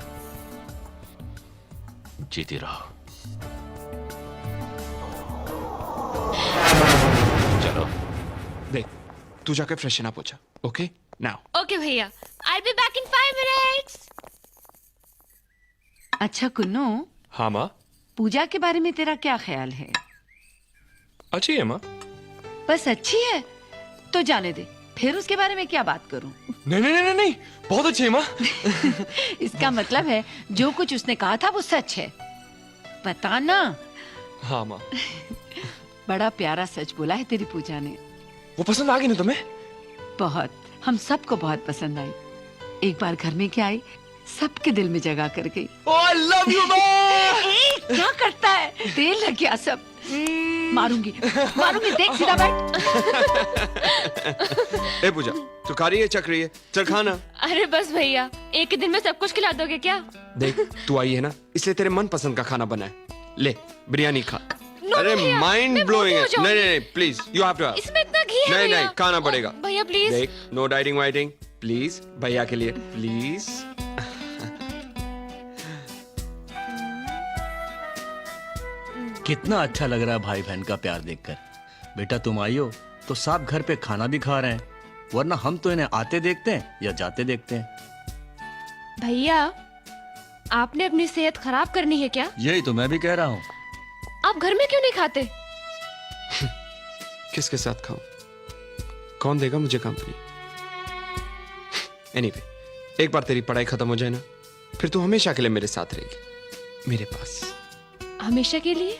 जीती रहो। चलो देख, तू जाके फ्रेशन अप हो जा। Okay now. ओके भैया, I'll be back in 5 minutes। अच्छा कुन्नू। हाँ माँ। पूजा के बारे में तेरा क्या ख्याल है? अच्छी है माँ। बस अच्छी है तो जाने दे, फिर उसके बारे में क्या बात करूं? नहीं नहीं नहीं नहीं, बहुत अच्छी है माँ। इसका मतलब है जो कुछ उसने कहा था वो सच है, बता ना। हाँ माँ। बड़ा प्यारा सच बोला है तेरी पूजा ने। वो पसंद आ गई ना तुम्हें? बहुत, हम सबको बहुत पसंद आई। एक बार घर में क्या आई, सबके दिल में जगह कर गई। आई लव यू क्या करता है? तेल लग गया सब। मारूंगी मारूंगी, देख सीधा बैठ। ए पूजा, तू खा रही है, चख रही है, चल खाना। अरे बस भैया, एक ही दिन में सब कुछ खिला दोगे क्या? देख तू आई है ना, इसलिए तेरे मन पसंद का खाना बना है। ले बिरयानी खा। अरे भैया, माइंड मैं ब्लोइंग है। मोटी हो नहीं जाऊंगी। नहीं please, you have to have. इसमें इतना घी है नहीं भैया। नहीं, खाना पड़ेगा। भैया प्लीज। देख, नो डाइटिंग वाइटिंग प्लीज, भैया के लिए प्लीज। कितना अच्छा लग रहा है भाई बहन का प्यार देखकर। बेटा तुम आई हो तो सब घर पे खाना भी खा रहे हैं, वरना हम तो इन्हें आते देखते हैं या जाते देखते हैं। भैया, आपने अपनी सेहत खराब करनी है क्या? यही तो मैं भी कह रहा हूँ। आप घर में क्यों नहीं खाते? किसके साथ खाऊं? कौन देगा मुझे कंपनी? एनीवे, एक बार तेरी पढ़ाई खत्म हो जाए ना, फिर तू हमेशा के लिए मेरे साथ रहेगी, मेरे पास। हमेशा के लिए?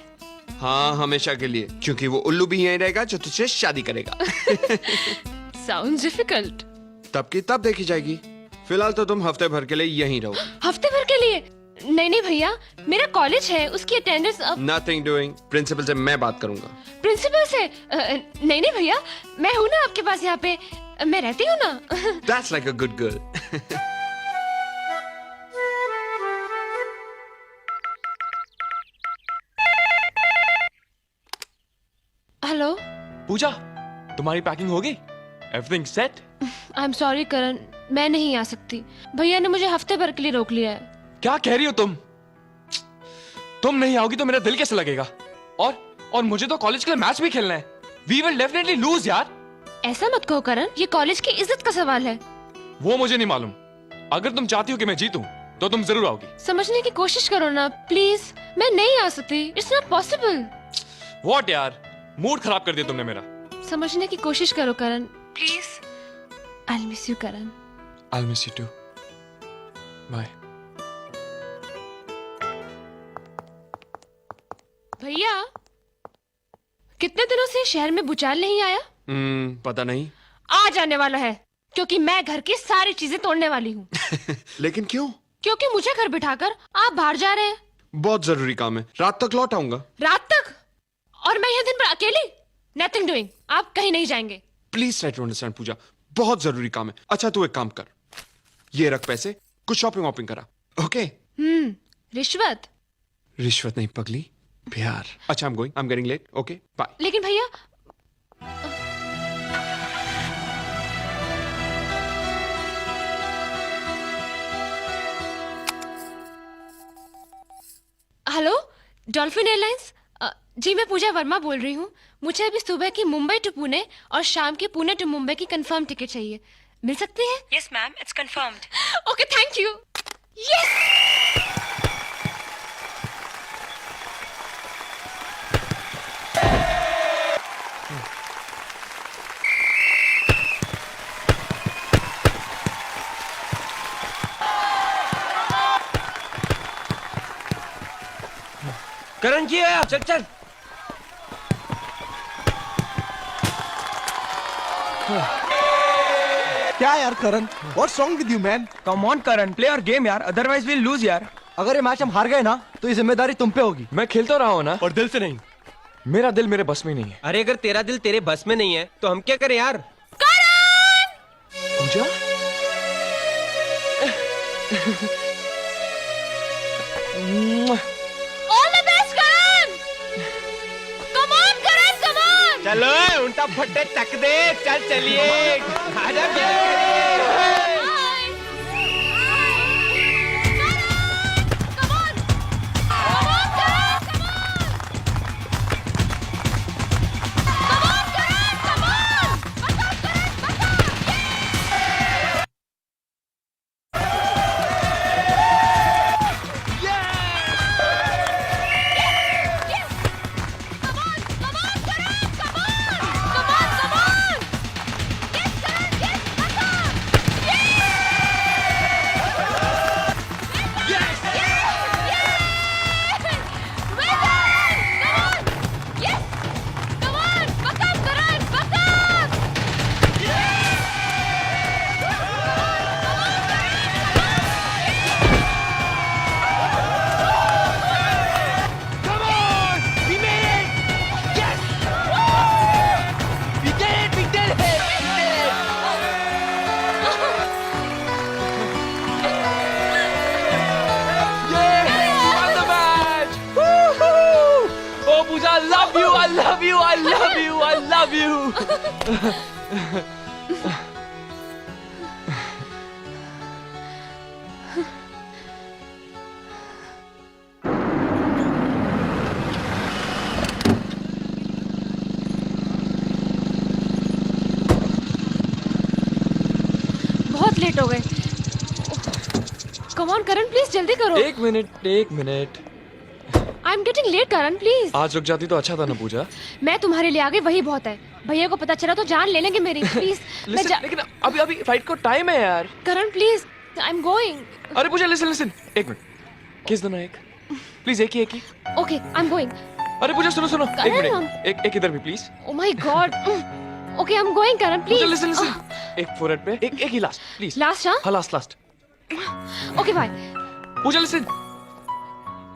हाँ, हमेशा के लिए, क्योंकि वो उल्लू भी यहीं रहेगा जो तुझसे शादी करेगा। Sounds difficult. तब की तब देखी जाएगी। फिलहाल तो तुम हफ्ते भर के लिए यहीं रहो। हफ्ते भर के लिए? नहीं नहीं भैया, मेरा कॉलेज है, उसकी अटेंडेंस अब। Nothing doing. प्रिंसिपल से मैं बात करूंगा। प्रिंसिपल से? नहीं नहीं भैया, मैं हूँ ना आपके पास, यहाँ पे मैं रहती हूँ ना। That's like a good girl. Hello. Pooja, तुम्हारी पैकिंग होगी? Everything set? I am sorry Karan, मैं नहीं आ सकती। भैया ने मुझे हफ्ते भर के लिए रोक लिया है। क्या कह रही हो तुम? तुम नहीं आओगी तो मेरा दिल कैसे लगेगा? और मुझे तो कॉलेज के लिए मैच भी खेलना है। We will definitely lose यार। ऐसा मत कहो करण, ये कॉलेज की इज्जत का सवाल है। वो मुझे नहीं मालूम। अगर तुम चाहती हो कि मैं जीतूं, तो तुम जरूर आओगी। समझने की कोशिश करो ना प्लीज। मैं नहीं आ सकती, इट्स नॉट पॉसिबल। What यार, मूड खराब कर दिया तुमने मेरा। समझने की कोशिश करो Karan, please. I miss you Karan. I'll miss you too. Bye. भैया, कितने दिनों से शहर में भूचाल नहीं आया? पता नहीं। आ जाने वाला है, क्योंकि मैं घर की सारी चीजें तोड़ने वाली हूँ। लेकिन क्यों? क्योंकि मुझे घर बिठाकर आप बाहर जा रहे हैं। बहुत जरूरी काम है, रात तक लौट आऊंगा। रात तक? और मैं यहाँ दिन भर अकेली? Nothing doing. आप कहीं नहीं जाएंगे। प्लीज ट्राई टू अंडरस्टैंड पूजा, बहुत जरूरी काम है। अच्छा तू एक काम कर, ये रख पैसे, कुछ शॉपिंग वॉपिंग करा, ओके? रिश्वत? रिश्वत नहीं पगली, प्यार। अच्छा, I'm getting late, okay, bye. लेकिन भैया, हेलो, डॉल्फिन एयरलाइंस? जी मैं पूजा वर्मा बोल रही हूँ। मुझे अभी सुबह की मुंबई टू पुणे और शाम की पुणे टू मुंबई की कंफर्म टिकट चाहिए। मिल सकती है? Yes ma'am, it's confirmed. Okay, thank you. Yes. Karan ji आया, चल चल। क्या यार Karan, what's wrong with you man? Come on Karan, play our game यार, अदरवाइज विल लूज यार। अगर ये मैच हम हार गए ना, तो ये जिम्मेदारी तुम पे होगी। मैं खेलता रहा हूं ना, और दिल से नहीं। मेरा दिल मेरे बस में नहीं है। अरे अगर तेरा दिल तेरे बस में नहीं है तो हम क्या करें यार? Pooja? All the best Karan. Come on Karan, come on. चलो उल्टा फट्टे तक दे, चल चलिए। आजा प्यार। you. बहुत लेट हो गए। कम ऑन करण, प्लीज जल्दी करो। एक minute. I am getting late Karan, please. आज रुक जाती तो अच्छा था ना पूजा। मैं तुम्हारे लिए आ गई, वही बहुत है। भैया को पता चला तो जान ले लेंगे मेरी। प्लीज लेकिन अभी फ्लाइट को टाइम है यार। करण प्लीज, आई एम गोइंग। अरे पूजा लिसन, एक मिनट, किस दो ना एक, प्लीज एक ही। Okay, I am going. अरे पूजा सुनो, एक मिनट, एक इधर भी please. Oh my God. Okay, I am going Karan, please. Listen, एक फोरहेड पे, एक ही लास्ट, प्लीज। लास्ट? हाँ last. Okay bye. Pooja listen,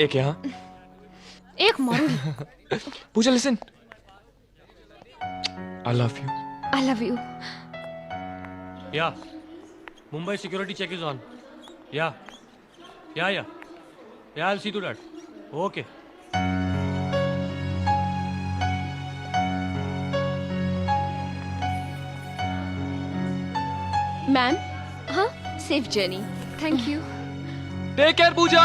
एक यहाँ, एक मारूंगी। Pooja listen, I love you. I love you. Yeah. Mumbai security check is on. Yeah. I'll see to that. Okay. Ma'am, हाँ, safe journey. Thank you. Take care Pooja.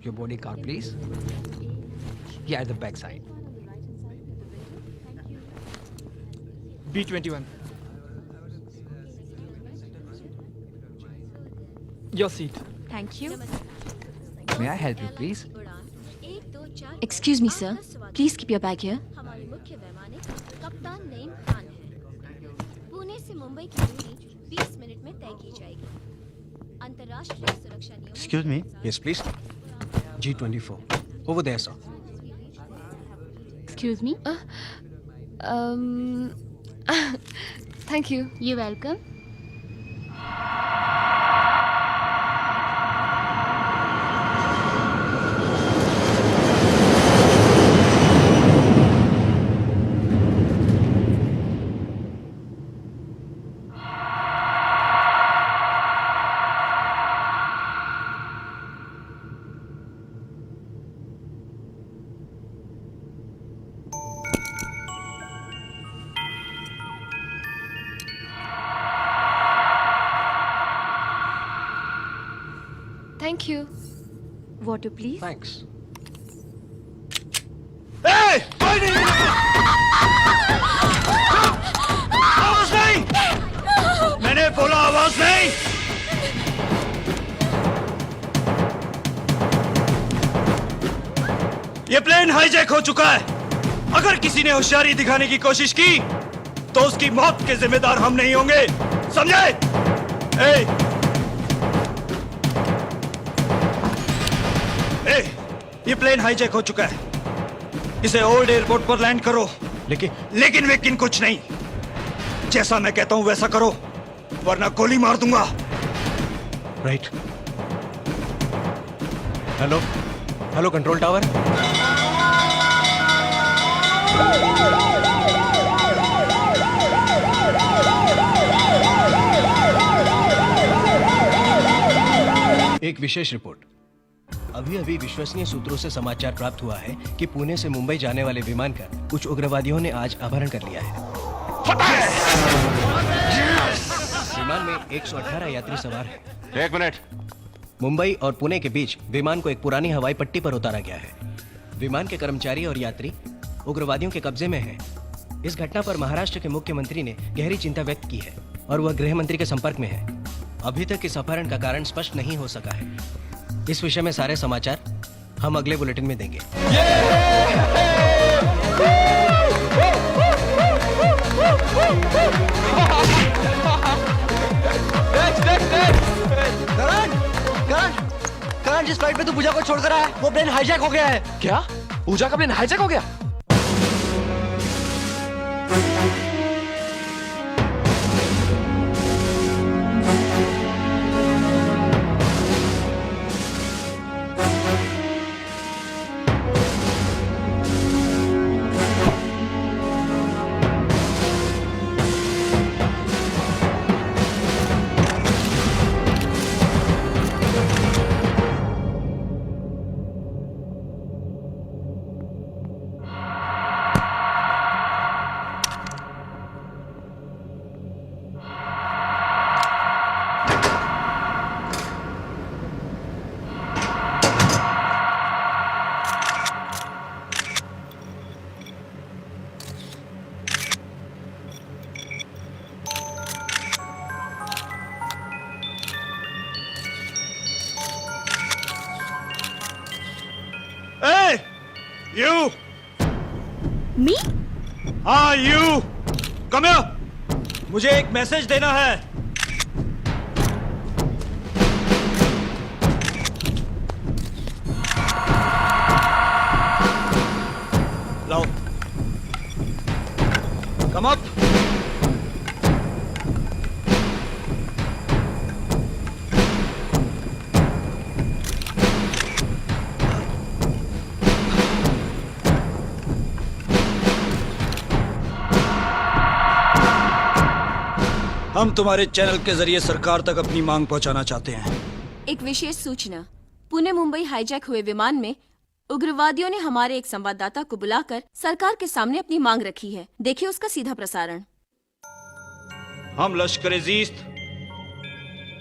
Your body car, please. Yeah, at the back side. B21. Your seat. Thank you. May I help you, please? Excuse me, sir. Please keep your bag here. हमारे मुख्य वैमानिक कप्तान नईम खान है। पुणे से मुंबई की दूरी 20 minute में तय की जाएगी। अंतर्राष्ट्रीय सुरक्षा नियमों Excuse me. Yes, please. G24. Over there, sir. Excuse me. Thank you. You're welcome. Thank you. Water, please. Thanks. Hey! आवाज नहीं! मैंने बोला आवाज नहीं! ये प्लेन हाईजैक हो चुका है। अगर किसी ने होशियारी दिखाने की कोशिश की तो उसकी मौत के जिम्मेदार हम नहीं होंगे, समझे? ये प्लेन हाईजैक हो चुका है। इसे ओल्ड एयरपोर्ट पर लैंड करो। लेकिन कुछ नहीं। जैसा मैं कहता हूं वैसा करो, वरना गोली मार दूंगा। राइट। Hello control tower. एक विशेष रिपोर्ट। अभी विश्वसनीय सूत्रों से समाचार प्राप्त हुआ है कि पुणे से मुंबई जाने वाले विमान का कुछ उग्रवादियों ने आज अपहरण कर लिया है। विमान में 118 यात्री सवार हैं। एक मिनट। मुंबई और पुणे के बीच विमान को एक पुरानी हवाई पट्टी पर उतारा गया है। विमान के कर्मचारी और यात्री उग्रवादियों के कब्जे में हैं। इस घटना पर महाराष्ट्र के मुख्यमंत्री ने गहरी चिंता व्यक्त की है और वह गृह मंत्री के संपर्क में है। अभी तक इस अपहरण का कारण स्पष्ट नहीं हो सका है। इस विषय में सारे समाचार हम अगले बुलेटिन में देंगे। करण, विमान जिस फ्लाइट पे तू पूजा को छोड़कर आया वो प्लेन हाईजैक हो गया है। क्या? पूजा का प्लेन हाईजैक हो गया? You! Me? हाँ you! Come here! मुझे एक मैसेज देना है। लाओ। Come up! हम तुम्हारे चैनल के जरिए सरकार तक अपनी मांग पहुंचाना चाहते हैं। एक विशेष सूचना। पुणे मुंबई हाईजैक हुए विमान में उग्रवादियों ने हमारे एक संवाददाता को बुलाकर सरकार के सामने अपनी मांग रखी है। देखिए उसका सीधा प्रसारण। हम लश्कर-ए-जीस्त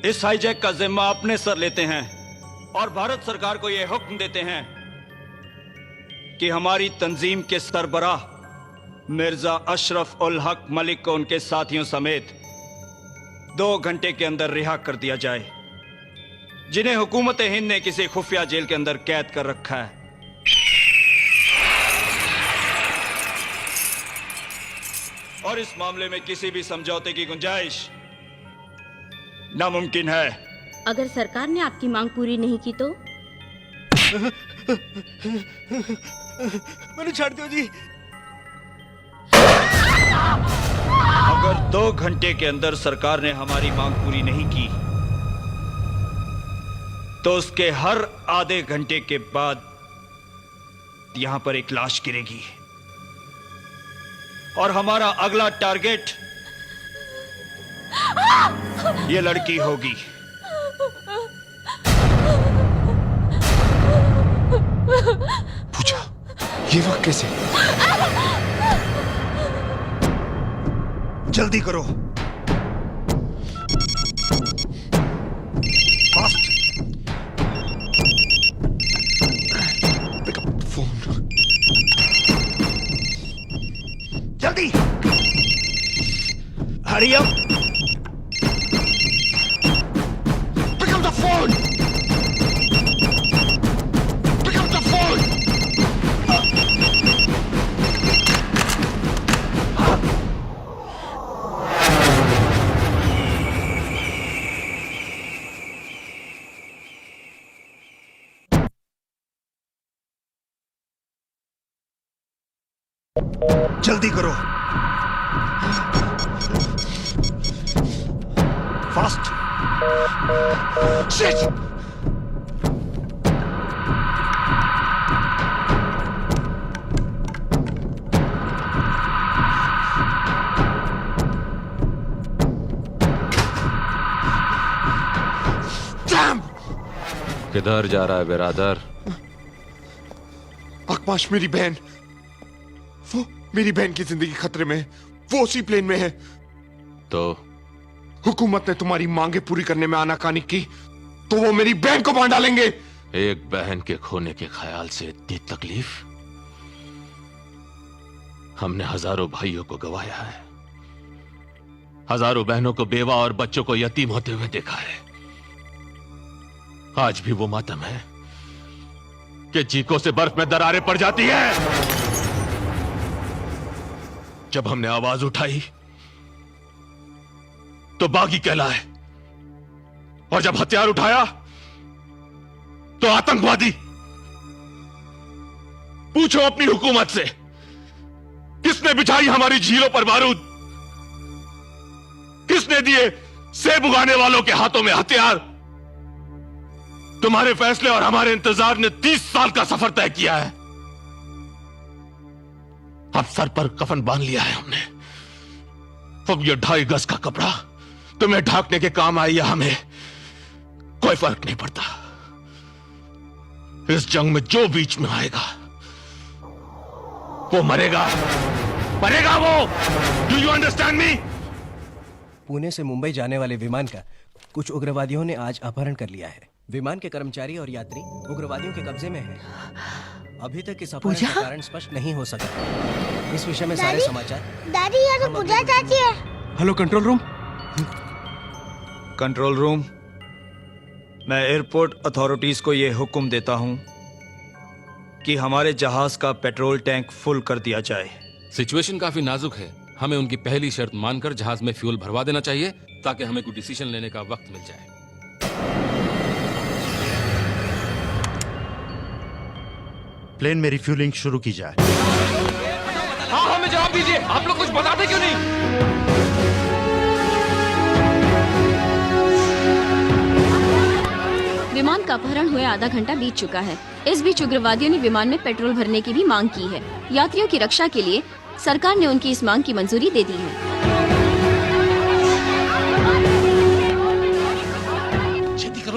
इस हाईजैक का जिम्मा अपने सर लेते हैं और भारत सरकार को यह हुक्म देते हैं कि हमारी तंजीम के सरबराह मिर्जा अशरफ उल हक मलिक को उनके साथियों समेत 2 घंटे के अंदर रिहा कर दिया जाए, जिन्हें हुकूमत हिंद ने किसी खुफिया जेल के अंदर कैद कर रखा है। और इस मामले में किसी भी समझौते की गुंजाइश नामुमकिन है। अगर सरकार ने आपकी मांग पूरी नहीं की तो? मैंने छोड़ दो जी। अगर 2 घंटे के अंदर सरकार ने हमारी मांग पूरी नहीं की तो उसके हर आधे घंटे के बाद यहां पर एक लाश गिरेगी और हमारा अगला टारगेट ये लड़की होगी। पूजा, ये वक्त कैसे? जल्दी करो। फास्ट। Pick up phone. जल्दी। Hurry up. Pick up the phone. Pick up the phone. जल्दी करो। फास्ट। शिट। किधर जा रहा है बिरादर? आकाश, मेरी बहन, वो मेरी बहन की जिंदगी खतरे में, वो उसी प्लेन में है। तो हुकूमत ने तुम्हारी मांगे पूरी करने में आनाकानी की तो वो मेरी बहन को मार डालेंगे। एक बहन के खोने के ख्याल से इतनी तकलीफ? हमने हजारों भाइयों को गंवाया है, हजारों बहनों को बेवा और बच्चों को यतीम होते हुए देखा है। आज भी वो मातम है कि चीखों से बर्फ में दरारें पड़ जाती है। जब हमने आवाज उठाई तो बागी कहलाए, और जब हथियार उठाया तो आतंकवादी। पूछो अपनी हुकूमत से, किसने बिछाई हमारी झीलों पर बारूद? किसने दिए सेब उगाने वालों के हाथों में हथियार? तुम्हारे फैसले और हमारे इंतजार ने 30 साल का सफर तय किया है। अब सर पर कफन बांध लिया है हमने। अब ये 2.5 गज का कपड़ा तुम्हें ढांकने के काम आई या हमें, कोई फर्क नहीं पड़ता। इस जंग में जो बीच में आएगा वो मरेगा, मरेगा वो। Do you understand me? Pune से मुंबई जाने वाले विमान का कुछ उग्रवादियों ने आज अपहरण कर लिया है। विमान के कर्मचारी और यात्री उग्रवादियों के कब्जे में हैं। अभी तक इस अपहरण का कारण स्पष्ट नहीं हो सका। इस विषय में सारे समाचार। दादी यहाँ तो पूजा चाची है। Hello control room. Control room, मैं एयरपोर्ट अथॉरिटीज को यह हुक्म देता हूं कि हमारे जहाज का पेट्रोल टैंक फुल कर दिया जाए। सिचुएशन काफी नाजुक है। हमें उनकी पहली शर्त मानकर जहाज में फ्यूल भरवा देना चाहिए ताकि हमें कोई डिसीजन लेने का वक्त मिल जाए। प्लेन में रिफ्यूलिंग शुरू की जाए। हाँ हमें जवाब दीजिए, आप लोग कुछ बताते क्यों नहीं? विमान का अपहरण हुए आधा घंटा बीत चुका है। इस बीच उग्रवादियों ने विमान में पेट्रोल भरने की भी मांग की है। यात्रियों की रक्षा के लिए सरकार ने उनकी इस मांग की मंजूरी दे दी है।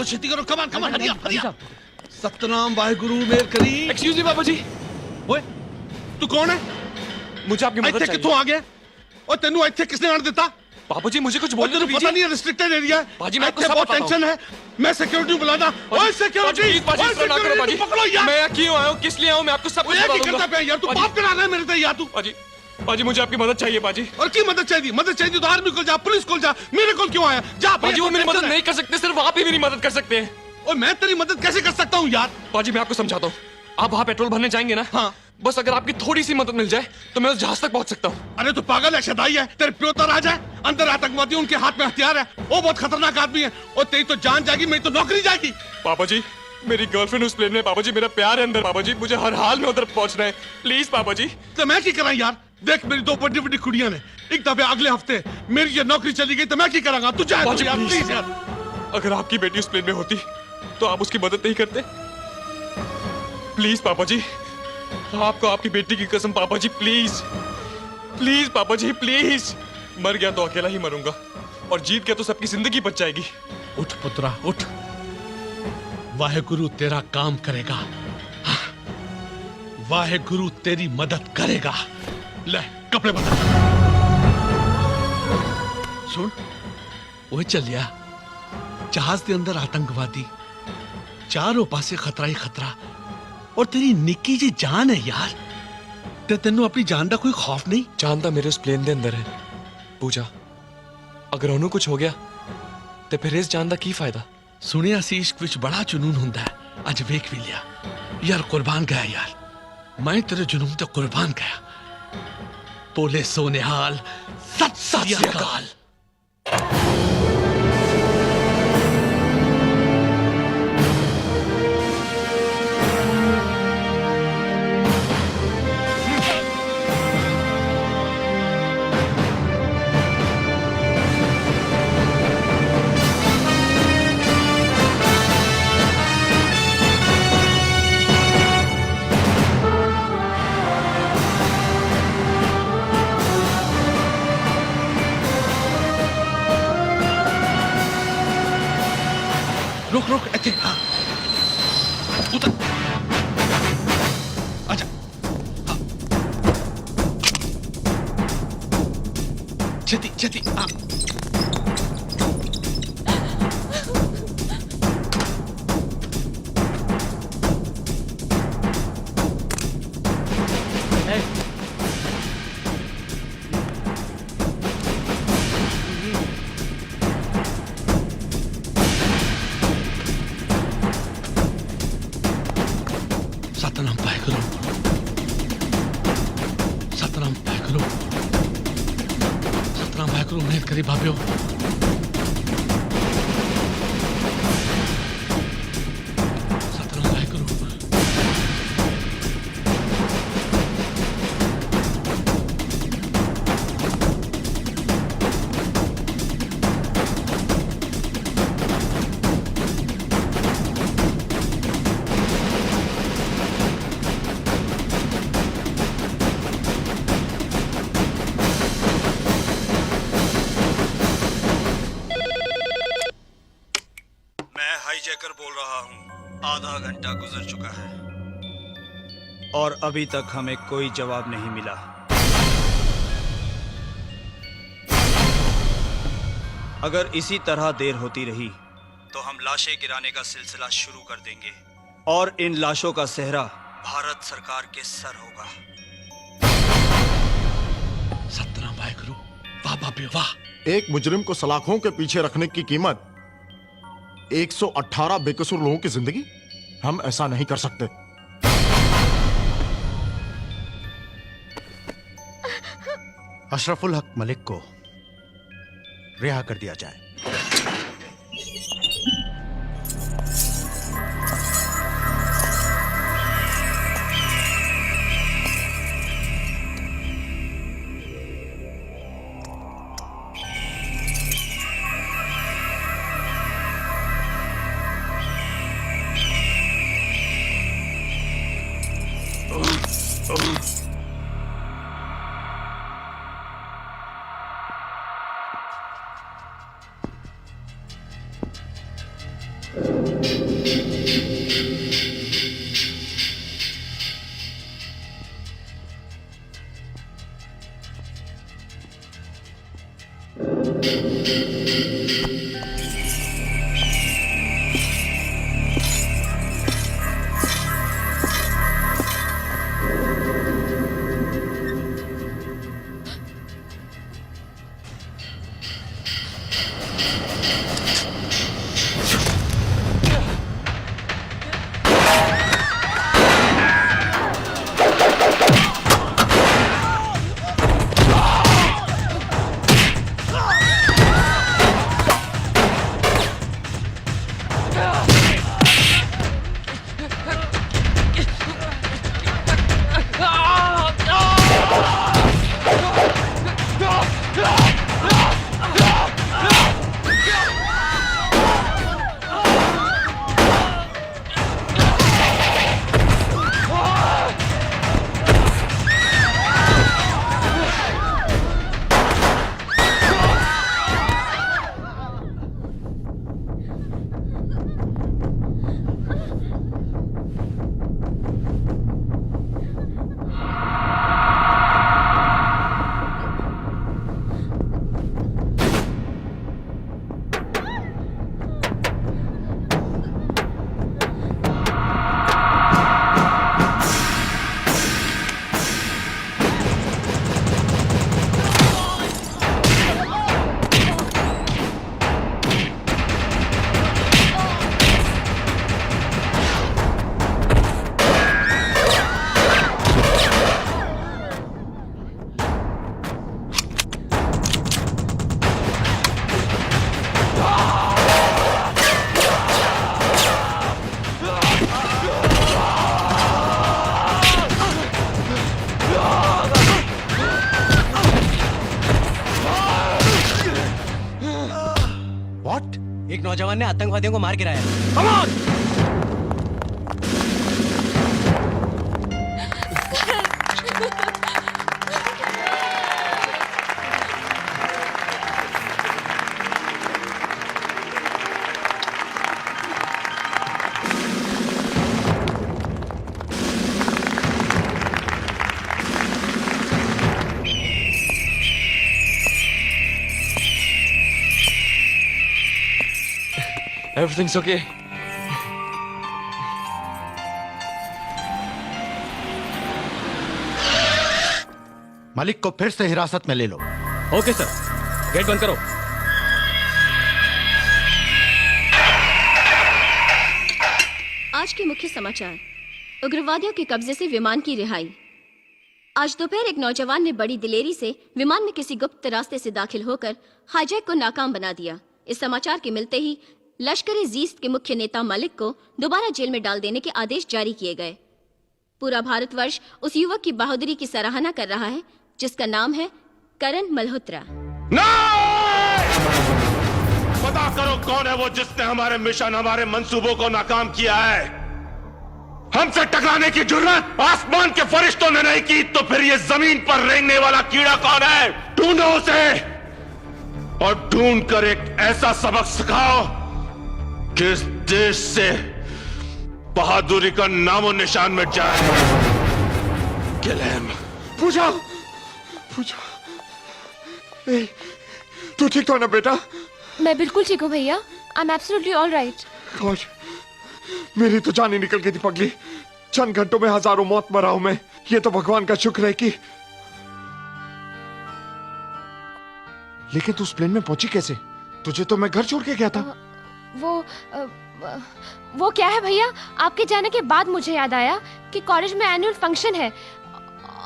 छेती करो, कमान कमान, हरिया हरिया। सतनाम वाहेगुरु मेर करी। एक्सक्यूज मी बाबूजी। ओए तू कौन है? मुझे आपकी मदद चाहिए। कित्थों आ गया? और तेनू इत्थे किसने आने दिता? बाबूजी मुझे कुछ बोलने तो पता नहीं है, रिस्ट्रिक्टेड एरिया है। बाजी मैं आपको इत्थे सब बहुत बताता टेंशन है। मैं सिक्योरिटी बुलाना। ओए सिक्योरिटी, पकड़ो यार। मैं यहाँ क्यों आया हूँ, किस लिए आया हूँ, मैं आपको सब कुछ बता दूंगा। करता पे यार, तू पाप करा रहा है मेरे से यार तू। बाजी मुझे आपकी मदद चाहिए बाजी। और की मदद चाहिए? मदद चाहिए तो आर्मी को जा, पुलिस को जा, मेरे को क्यों आया? जा बाजी, वो मेरी मदद नहीं कर सकते, सिर्फ आप ही मेरी मदद कर सकते हैं। और मैं तेरी मदद कैसे कर सकता हूँ यार? बाजी मैं आपको समझाता हूँ। आप वहाँ पेट्रोल भरने जाएंगे ना? हाँ। बस अगर आपकी थोड़ी सी मदद मिल जाए तो मैं उस जहाज तक पहुँच सकता हूँ। अरे तू पागल है, शदाई है। तेरे प्यो तो राजा है, अंदर आतंकवादी, उनके हाथ में हथियार है। वो बहुत खतरनाक आदमी है। और तेरी तो जान जाएगी, मेरी तो नौकरी जाएगी। पापा जी मेरी गर्लफ्रेंड उस प्लेन में। पापा जी मेरा प्यार है अंदर। पापा जी मुझे हर हाल में उधर पहुँचना है, प्लीज पापा जी। तो मैं क्या करा यार? देख मेरी 2 बड़ी बड़ी कुड़ियां ने, एक दफे अगले हफ्ते मेरी ये नौकरी चली गई तो मैं क्या करांगा? तू जा यार, प्लीज यार। अगर आपकी बेटी उस प्लेन में होती तो आप उसकी मदद नहीं करते? प्लीज पापा जी, आपको आपकी बेटी की कसम पापा जी, प्लीज प्लीज पापा जी प्लीज। मर गया तो अकेला ही मरूंगा और जीत गया तो सबकी जिंदगी बच जाएगी। उठ पुत्रा उठ, वाहेगुरु तेरा काम करेगा। हाँ, वाहेगुरु तेरी मदद करेगा। ले कपड़े बदल। सुन, वो चलिया जहाज के अंदर आतंकवादी, चारों पासे खतरा ही खतरा, और तेरी निक्की जी जान है यार। ते तेनू अपनी जान का कोई खौफ नहीं? जान तो मेरे उस प्लेन के अंदर है पूजा। अगर उन्होंने कुछ हो गया तो फिर इस जान का की फायदा? सुनिया सी इश्क विच बड़ा जुनून हुंदा है, अज वेख भी लिया यार। कुर्बान गया यार, मैं तेरे जुनून तो कुर्बान गया। बोले सोनेहाल, सत श्री अकाल। रुक रुक, अच्छे हाँ उतर, अच्छा हाँ, छेती छेती हाँ। सतनाम वाहेगुरु, सतनाम वाहेगुरु, सतनाम वाहेगुरु। मेहर करी भाभ्यो। सतनाम आधा घंटा गुजर चुका है और अभी तक हमें कोई जवाब नहीं मिला। अगर इसी तरह देर होती रही तो हम लाशें गिराने का सिलसिला शुरू कर देंगे और इन लाशों का सेहरा भारत सरकार के सर होगा। सतनाम वाहेगुरु, बाबा बेवा। एक मुजरिम को सलाखों के पीछे रखने की कीमत 118 बेकसूर लोगों की जिंदगी। हम ऐसा नहीं कर सकते। अशरफुल हक मलिक को रिहा कर दिया जाए। एक नौजवान ने आतंकवादियों को मार गिराया। Everything's okay. मलिक को फिर से हिरासत में ले लो। ओके सर, गेट बंद करो। आज के मुख्य समाचार। उग्रवादियों के कब्जे से विमान की रिहाई। आज दोपहर एक नौजवान ने बड़ी दिलेरी से विमान में किसी गुप्त रास्ते से दाखिल होकर हाईजैक को नाकाम बना दिया। इस समाचार के मिलते ही लश्कर-ए-जीस्त के मुख्य नेता मलिक को दोबारा जेल में डाल देने के आदेश जारी किए गए। पूरा भारतवर्ष उस युवक की बहादुरी की सराहना कर रहा है जिसका नाम है करण मल्होत्रा। पता करो कौन है वो जिसने हमारे मिशन, हमारे मंसूबों को नाकाम किया है। हमसे टकराने की जुर्रत आसमान के फरिश्तों ने नहीं की, तो फिर ये जमीन पर रेंगने वाला कीड़ा कौन है? ढूंढो उसे और ढूंढ कर एक ऐसा सबक सिखाओ कि इस देश से बहादुरी का नामो निशान मिट जाए। Kill him. पूजा, पूजा, ए, तू ठीक तो है ना बेटा? मैं बिल्कुल ठीक हूँ भैया। I am absolutely all right. God, मेरी तो जान ही निकल गई थी पगली। चंद घंटों में हजारों मौत मरा हूं मैं। ये तो भगवान का शुक्र है कि। लेकिन तू उस प्लेन में पहुंची कैसे? तुझे तो मैं घर छोड़ के गया था। वो क्या है भैया, आपके जाने के बाद मुझे याद आया कि कॉलेज में एनुअल फंक्शन है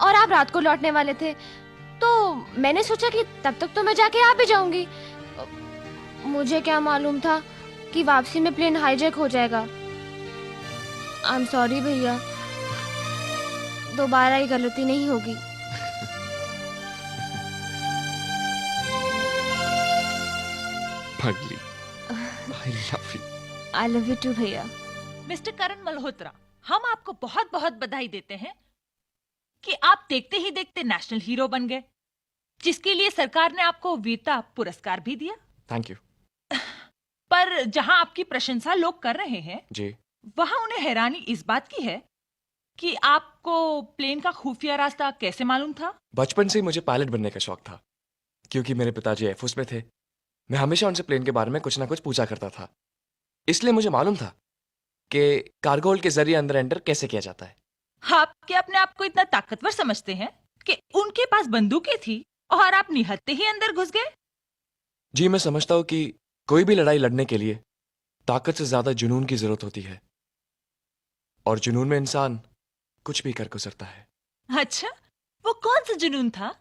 और आप रात को लौटने वाले थे, तो मैंने सोचा कि तब तक तो मैं जाके आ भी जाऊंगी। मुझे क्या मालूम था कि वापसी में प्लेन हाईजैक हो जाएगा। आई एम सॉरी भैया, दोबारा ये गलती नहीं होगी। पगली, I love you. I love you too भैया। मिस्टर करण मल्होत्रा, हम आपको बहुत बहुत बधाई देते हैं कि आप देखते ही देखते नेशनल हीरो बन गए, जिसके लिए सरकार ने आपको वीरता पुरस्कार भी दिया। Thank you. पर जहां आपकी प्रशंसा लोग कर रहे हैं जी, वहां उन्हें हैरानी इस बात की है कि आपको प्लेन का खुफिया रास्ता कैसे मालूम था? बचपन से ही मुझे पायलट बनने का शौक था, क्योंकि मेरे पिताजी एयरफोर्स में थे। मैं हमेशा उनसे प्लेन के बारे में कुछ ना कुछ पूछा करता था, इसलिए मुझे मालूम था कि कार्गो होल्ड के जरिए अंदर एंटर कैसे किया जाता है। आप क्या अपने आप को इतना ताकतवर समझते हैं कि उनके पास बंदूकें थी और आप निहत्ते ही अंदर घुस गए? जी, मैं समझता हूँ कि कोई भी लड़ाई लड़ने के लिए ताकत से ज्यादा जुनून की जरूरत होती है, और जुनून में इंसान कुछ भी कर गुजरता है। अच्छा, वो कौन सा जुनून था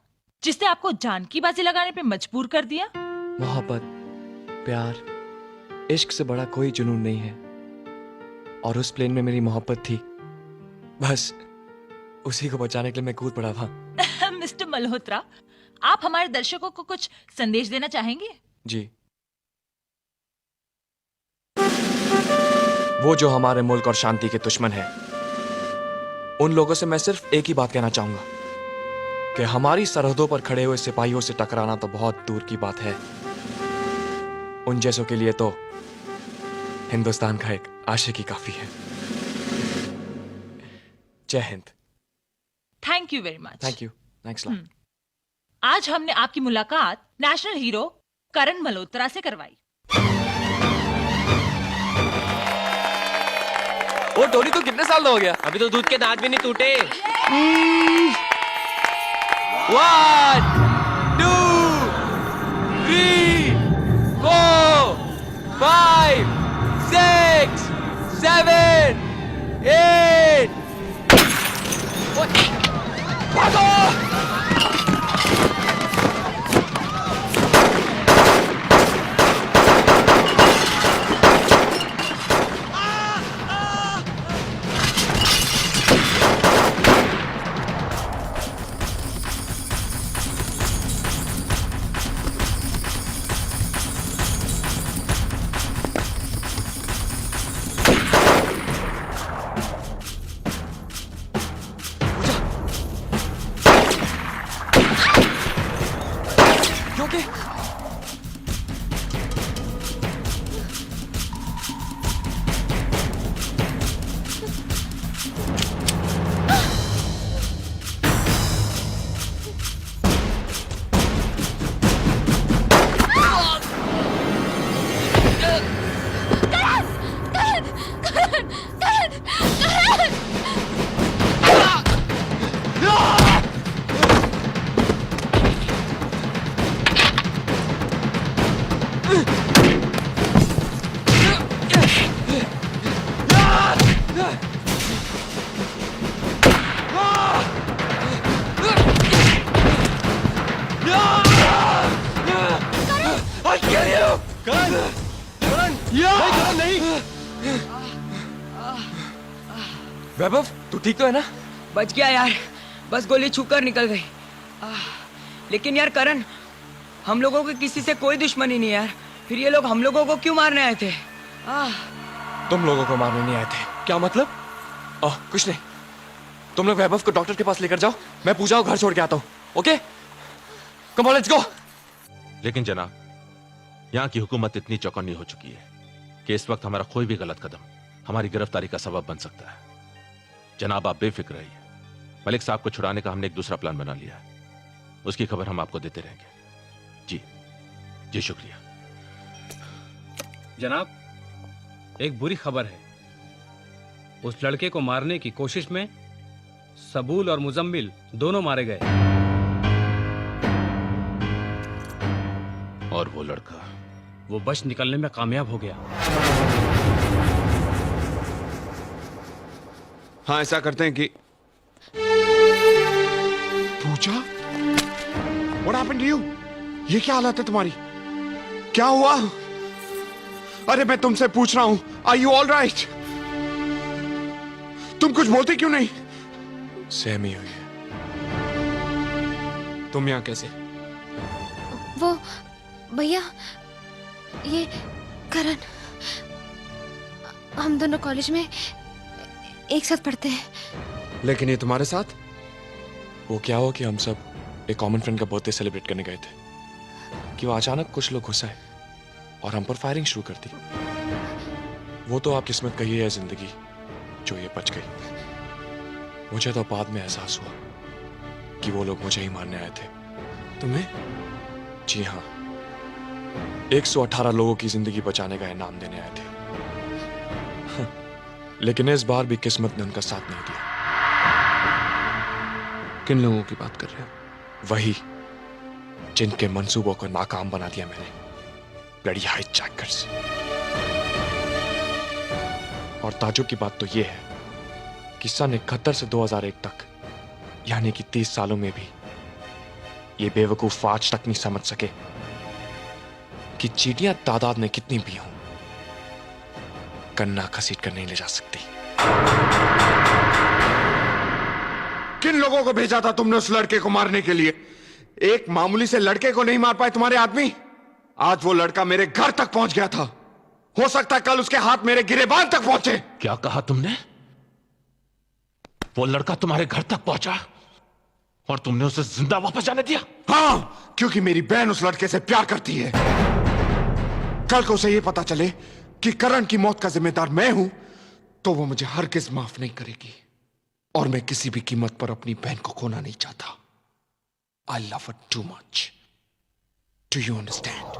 जिसने आपको जान की बाजी लगाने पे मजबूर कर दिया? मोहब्बत, प्यार, इश्क से बड़ा कोई जुनून नहीं है, और उस प्लेन में मेरी मोहब्बत थी। बस उसी को बचाने के लिए मैं कूद पड़ा था। मिस्टर मल्होत्रा, आप हमारे दर्शकों को कुछ संदेश देना चाहेंगे? जी, वो जो हमारे मुल्क और शांति के दुश्मन है, उन लोगों से मैं सिर्फ एक ही बात कहना चाहूंगा कि हमारी सरहदों पर खड़े हुए सिपाहियों से टकराना तो बहुत दूर की बात है, उन जैसों के लिए तो हिंदुस्तान का एक आशिक ही काफी है। जय Hind. Thank you very much. Thank you. Thanks lot. आज हमने आपकी मुलाकात नेशनल हीरो करण मल्होत्रा से करवाई। वो टोनी तो कितने साल का हो गया? अभी तो दूध के दांत भी नहीं टूटे। 1 2 3 4 5 6 7 8 भागो! वैभव, तू ठीक तो है ना? बच गया यार, बस गोली छूकर निकल गई। लेकिन यार करण, हम लोगों की किसी से कोई दुश्मनी नहीं यार, फिर ये लोग हम लोगों को क्यों मारने आए थे? तुम लोगों को मारने नहीं आए थे? क्या मतलब? कुछ नहीं, तुम लोग वैभव को डॉक्टर के पास लेकर जाओ, मैं पूजा को घर छोड़ के आता हूँ। Okay, come on let's go. लेकिन जनाब, यहाँ की हुकूमत इतनी चौकन्नी हो चुकी है कि इस वक्त हमारा कोई भी गलत कदम हमारी गिरफ्तारी का सबब बन सकता है। जनाब आप बेफिक्र रहिए, मलिक साहब को छुड़ाने का हमने एक दूसरा प्लान बना लिया है, उसकी खबर हम आपको देते रहेंगे। जी जी शुक्रिया। जनाब, एक बुरी खबर है। उस लड़के को मारने की कोशिश में सबूल और मुजम्मिल दोनों मारे गए। और वो लड़का? वो बच निकलने में कामयाब हो गया। हाँ, ऐसा करते हैं कि पूजा, What happened to you? ये क्या हालत है तुम्हारी? क्या हुआ? अरे मैं तुमसे पूछ रहा हूं, Are you all right? तुम कुछ बोलते क्यों नहीं? सहमी हुई है। तुम यहाँ कैसे? वो भैया, ये करण, हम दोनों कॉलेज में एक साथ पढ़ते हैं। लेकिन ये तुम्हारे साथ? वो क्या हुआ कि हम सब एक कॉमन फ्रेंड का बर्थडे सेलिब्रेट करने गए थे कि वो अचानक कुछ लोग घुस आए और हम पर फायरिंग शुरू कर दी। वो तो आप किस्मत कही है जिंदगी जो ये बच गई। मुझे तो बाद में एहसास हुआ कि वो लोग मुझे ही मारने आए थे। तुम्हें? जी हाँ, 118 लोगों की जिंदगी बचाने का इनाम देने आए थे। लेकिन इस बार भी किस्मत ने उनका साथ नहीं दिया। किन लोगों की बात कर रहे हो? वही जिनके मंसूबों को नाकाम बना दिया मैंने, ब्लडी हाईजैकर्स। और ताजुब की बात तो यह है कि सन 71 से 2001 तक, यानी कि 30 सालों में भी ये बेवकूफ आज तक नहीं समझ सके कि चींटियां तादाद में कितनी भी हों, कन्ना घसीट कर नहीं ले जा सकती। किन लोगों को भेजा था तुमने उस लड़के को मारने के लिए? एक मामूली से लड़के को नहीं मार पाए तुम्हारे आदमी? आज वो लड़का मेरे घर तक पहुंच गया था। हो सकता है कल उसके हाथ मेरे गिरेबान तक पहुंचे। क्या कहा तुमने? वो लड़का तुम्हारे घर तक पहुंचा और तुमने उसे जिंदा वापस जाने दिया? हाँ, क्योंकि मेरी बहन उस लड़के से प्यार करती है। कल को उसे यह पता चले कि करण की मौत का जिम्मेदार मैं हूं, तो वो मुझे हरगिज माफ नहीं करेगी। और मैं किसी भी कीमत पर अपनी बहन को खोना नहीं चाहता। I love her too much. Do you understand?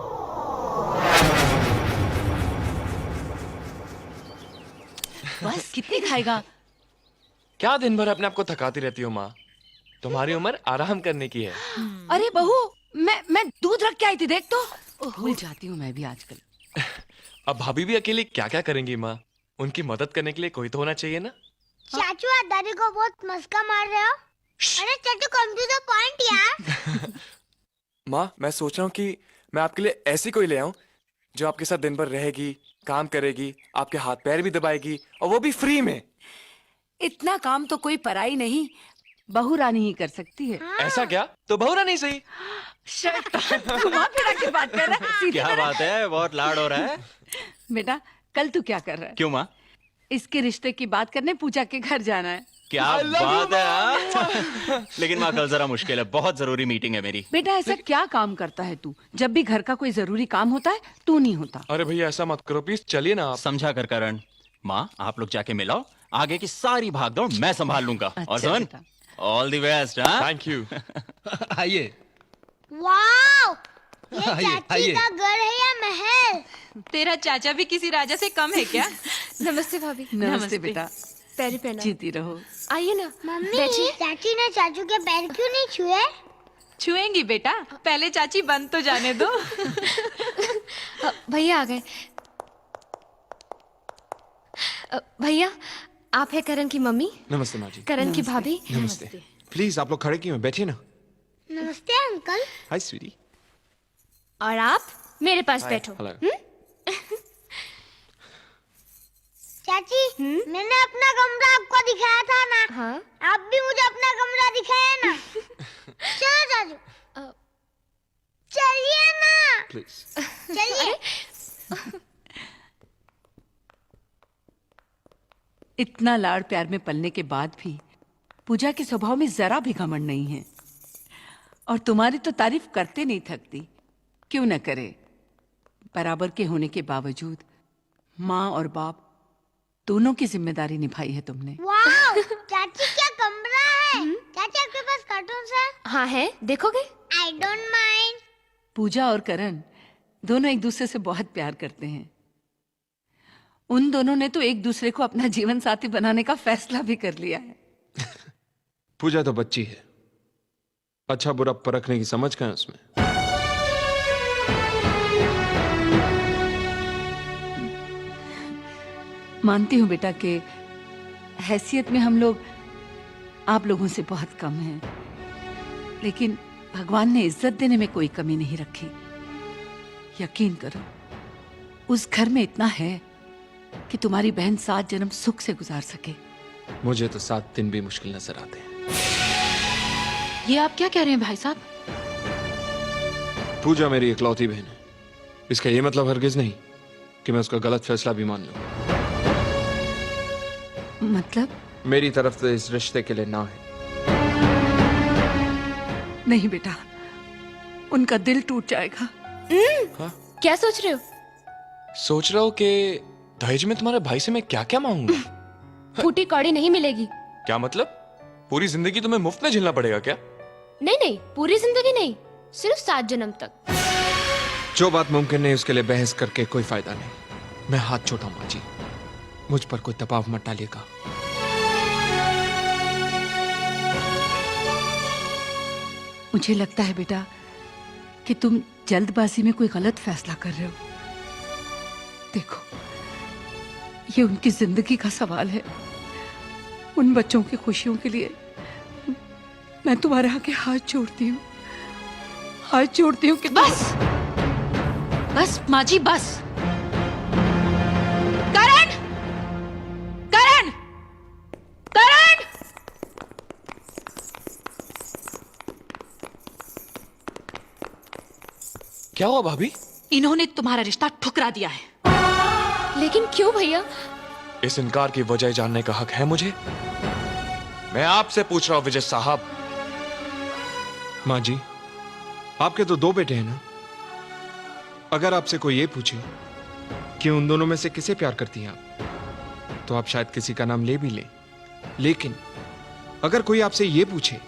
बस कितनी खाएगा? क्या दिन भर अपने आप को थकाती रहती हो माँ? तुम्हारी उम्र आराम करने की है। अरे बहू, मैं दूध रख के आई थी, देख तो। भूल जाती हूँ मैं भी आजकल। अब भाभी भी अकेले क्या क्या करेंगी माँ? उनकी मदद करने के लिए कोई तो होना चाहिए ना? चाचू आप दादी को बहुत मस्का मार रहे हो। अरे चाचू कम टू द पॉइंट यार। माँ मैं सोच रहा हूँ कि मैं आपके लिए ऐसी कोई ले आऊं जो आपके साथ दिन भर रहेगी, काम करेगी, आपके हाथ पैर भी दबाएगी और वो भी फ्री में। इतना काम तो कोई पराई नहीं, बहू रानी ही कर सकती है। ऐसा क्या? तो बहू रानी सही। घुमा फिरा के बात कर रहा है। क्या बात है, बहुत लाड हो रहा है। बेटा कल तू क्या कर रहा है? क्यों माँ? इसके रिश्ते की बात करने पूजा के घर जाना है। क्या बात है हाँ? लेकिन माँ कल जरा मुश्किल है, बहुत जरूरी मीटिंग है मेरी। बेटा ऐसा क्या काम करता है तू? जब भी घर का कोई जरूरी काम होता है तू नहीं होता। अरे भैया ऐसा मत करो प्लीज, चलिए ना आप। समझा कर करण। माँ आप लोग जाके मिलाओ, आगे की सारी भागदौड़ मैं संभाल लूंगा। और सुन, all the best. Thank you. आइए। वाओ, ये आइए, चाची आइए। का घर है या महल? तेरा चाचा भी किसी राजा से कम है क्या? नमस्ते भाभी। नमस्ते बेटा, पैरी पहना। जीती रहो। आइए ना मम्मी, बैठिए। चाची ने चाचू के पैर क्यों नहीं छुए? छुएंगी बेटा, पहले चाची बंद तो जाने दो। भैया आ गए। भैया आप है करण की मम्मी? नमस्ते माँ जी। करण की भाभी? नमस्ते। प्लीज आप लोग खड़े क्यों हैं? बैठिए ना। नमस्ते अंकल। हाय स्वीटी। और आप मेरे पास बैठो। हेलो। चाची, मैंने अपना कमरा आपको दिखाया था ना? हाँ। आप भी मुझे अपना कमरा दिखाया ना? चलो चाचू, चलिए ना। प्लीज। चलिए। इतना लाड़ प्यार में पलने के बाद भी पूजा के स्वभाव में जरा भी घमंड नहीं है, और तुम्हारी तो तारीफ करते नहीं थकती। क्यों न करे? बराबर के होने के बावजूद माँ और बाप दोनों की जिम्मेदारी निभाई है तुमने। वाह चाची क्या कमरा है। चाची आपके पास कार्टून्स है? हाँ है, देखोगे? I don't mind. पूजा और करण दोनों एक दूसरे से बहुत प्यार करते हैं। उन दोनों ने तो एक दूसरे को अपना जीवन साथी बनाने का फैसला भी कर लिया है। पूजा तो बच्ची है, अच्छा बुरा परखने की समझ कहाँ है उसमें। मानती हूं बेटा कि हैसियत में हम लोग आप लोगों से बहुत कम हैं, लेकिन भगवान ने इज्जत देने में कोई कमी नहीं रखी। यकीन करो, उस घर में इतना है कि तुम्हारी बहन 7 जन्म सुख से गुजार सके। मुझे तो 7 दिन भी मुश्किल नजर आते हैं। ये आप क्या कह रहे हैं भाई साहब? पूजा मेरी इकलौती बहन है, इसका ये मतलब हरगिज नहीं कि मैं उसका गलत फैसला भी मान लूं। मतलब? मेरी तरफ से इस रिश्ते के लिए ना है। नहीं बेटा, उनका दिल टूट जाएगा। क्या सोच रहे हो? सोच रहा हूँ कि दहेज में तुम्हारे भाई से मैं क्या क्या मांगूंगा। फूटी कौड़ी नहीं मिलेगी। क्या मतलब? पूरी जिंदगी तुम्हें मुफ्त में झेलना पड़ेगा क्या? नहीं नहीं, पूरी जिंदगी नहीं, सिर्फ 7 जन्म तक। जो बात मुमकिन नहीं उसके लिए बहस करके कोई फायदा नहीं। मैं हाथ छोड़ा माँ जी, मुझ पर कोई दबाव मत डालिएगा। मुझे लगता है बेटा कि तुम जल्दबाजी में कोई गलत फैसला कर रहे हो। देखो, ये उनकी जिंदगी का सवाल है। उन बच्चों की खुशियों के लिए मैं तुम्हारे आगे हाथ जोड़ती हूँ, हाथ जोड़ती हूँ कि बस बस माँ जी, बस। करण, करण, करण! क्या हुआ भाभी? इन्होंने तुम्हारा रिश्ता ठुकरा दिया है। लेकिन क्यों भैया? इस इनकार की वजह जानने का हक है मुझे? मैं आपसे पूछ रहा हूं विजय साहब। माँ जी, आपके तो 2 बेटे हैं ना? अगर आपसे कोई ये पूछे कि उन दोनों में से किसे प्यार करती हैं आप, तो आप शायद किसी का नाम ले भी लें। लेकिन अगर कोई आपसे ये पूछे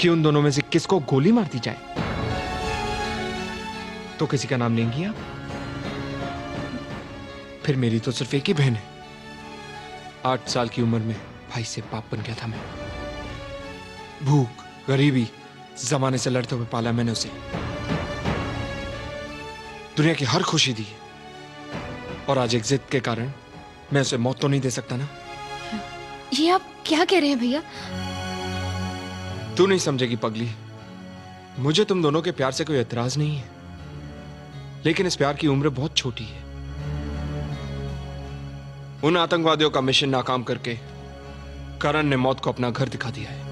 कि उन दोनों में से किसको गोली मार दी जाए, तो किसी का नाम लेंगी आप? फिर मेरी तो सिर्फ एक ही बहन है। 8 साल की उम्र में भाई से बाप बन गया था मैं। भूख, गरीबी, जमाने से लड़ते हुए पाला मैंने उसे। दुनिया की हर खुशी दी, और आज एक जिद के कारण मैं उसे मौत तो नहीं दे सकता ना। ये आप क्या कह रहे हैं भैया? तू नहीं समझेगी पगली। मुझे तुम दोनों के प्यार से कोई एतराज नहीं है, लेकिन इस प्यार की उम्र बहुत छोटी है। उन आतंकवादियों का मिशन नाकाम करके करण ने मौत को अपना घर दिखा दिया है।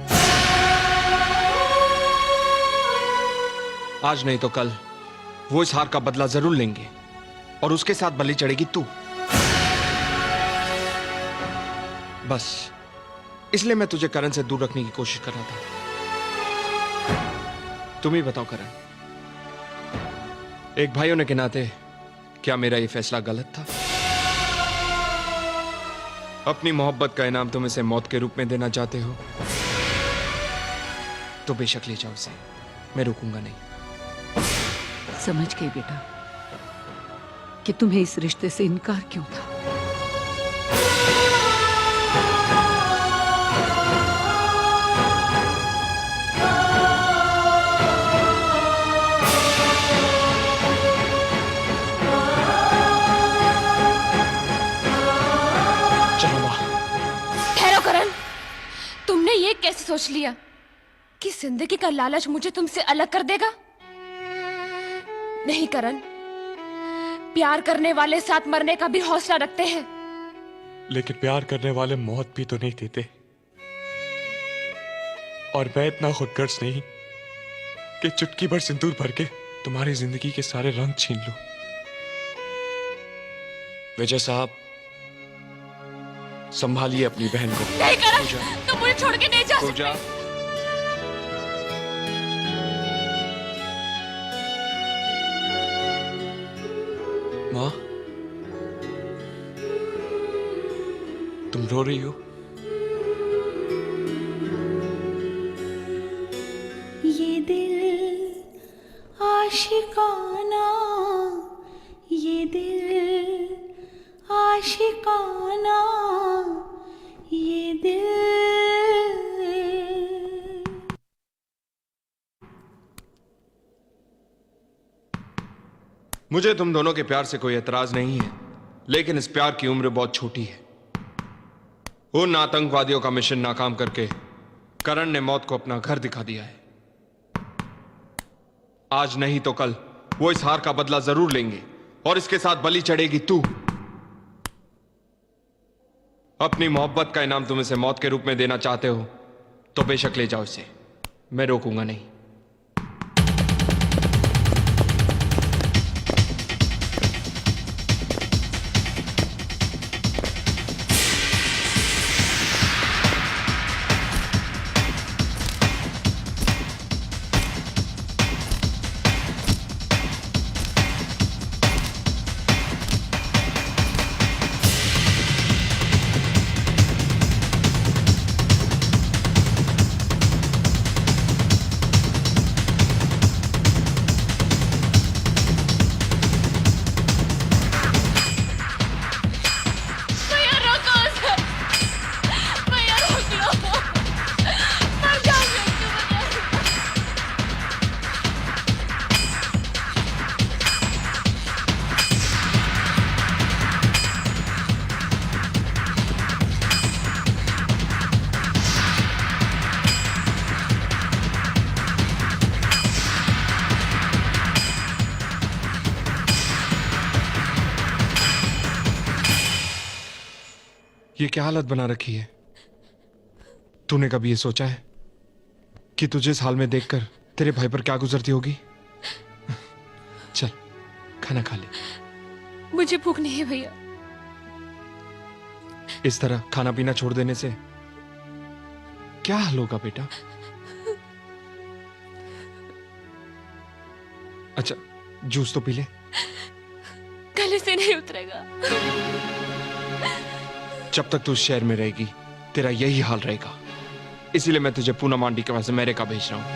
आज नहीं तो कल वो इस हार का बदला जरूर लेंगे, और उसके साथ बलि चढ़ेगी तू। बस इसलिए मैं तुझे करण से दूर रखने की कोशिश कर रहा था। तुम ही बताओ करण, एक भाई होने के नाते क्या मेरा ये फैसला गलत था? अपनी मोहब्बत का इनाम तुम इसे मौत के रूप में देना चाहते हो तो बेशक ले जाओ इसे, मैं रुकूंगा नहीं। समझ गई बेटा कि तुम्हें इस रिश्ते से इनकार क्यों था। ठहरो करण, तुमने ये कैसे सोच लिया कि जिंदगी का लालच मुझे तुमसे अलग कर देगा? नहीं करण, प्यार करने वाले साथ मरने का भी हौसला रखते हैं। लेकिन प्यार करने वाले मौत भी तो नहीं देते। और मैं इतना खुदगर्ज नहीं कि चुटकी भर सिंदूर भर के तुम्हारी जिंदगी के सारे रंग छीन लूं। विजय साहब, संभालिए अपनी बहन को। नहीं करण, तुम मुझे छोड़ के नहीं जा सकते। माँ, रो रही हो? ये दिल आशिकाना, ये दिल आशिकाना, ये दिल। मुझे तुम दोनों के प्यार से कोई एतराज नहीं है, लेकिन इस प्यार की उम्र बहुत छोटी है। उन आतंकवादियों का मिशन नाकाम करके करण ने मौत को अपना घर दिखा दिया है। आज नहीं तो कल वो इस हार का बदला जरूर लेंगे और इसके साथ बलि चढ़ेगी तू। अपनी मोहब्बत का इनाम तुम इसे मौत के रूप में देना चाहते हो तो बेशक ले जाओ इसे, मैं रोकूंगा नहीं। ये क्या हालत बना रखी है? तूने कभी ये सोचा है कि तुझे इस हाल में देखकर तेरे भाई पर क्या गुजरती होगी? चल खाना खा ले। मुझे भूख नहीं है भैया। इस तरह खाना पीना छोड़ देने से क्या हाल होगा बेटा? अच्छा जूस तो पी ले। गले से नहीं उतरेगा। जब तक तू शहर में रहेगी तेरा यही हाल रहेगा, इसीलिए मैं तुझे पूनम आंटी के पास अमेरिका भेज रहा हूं।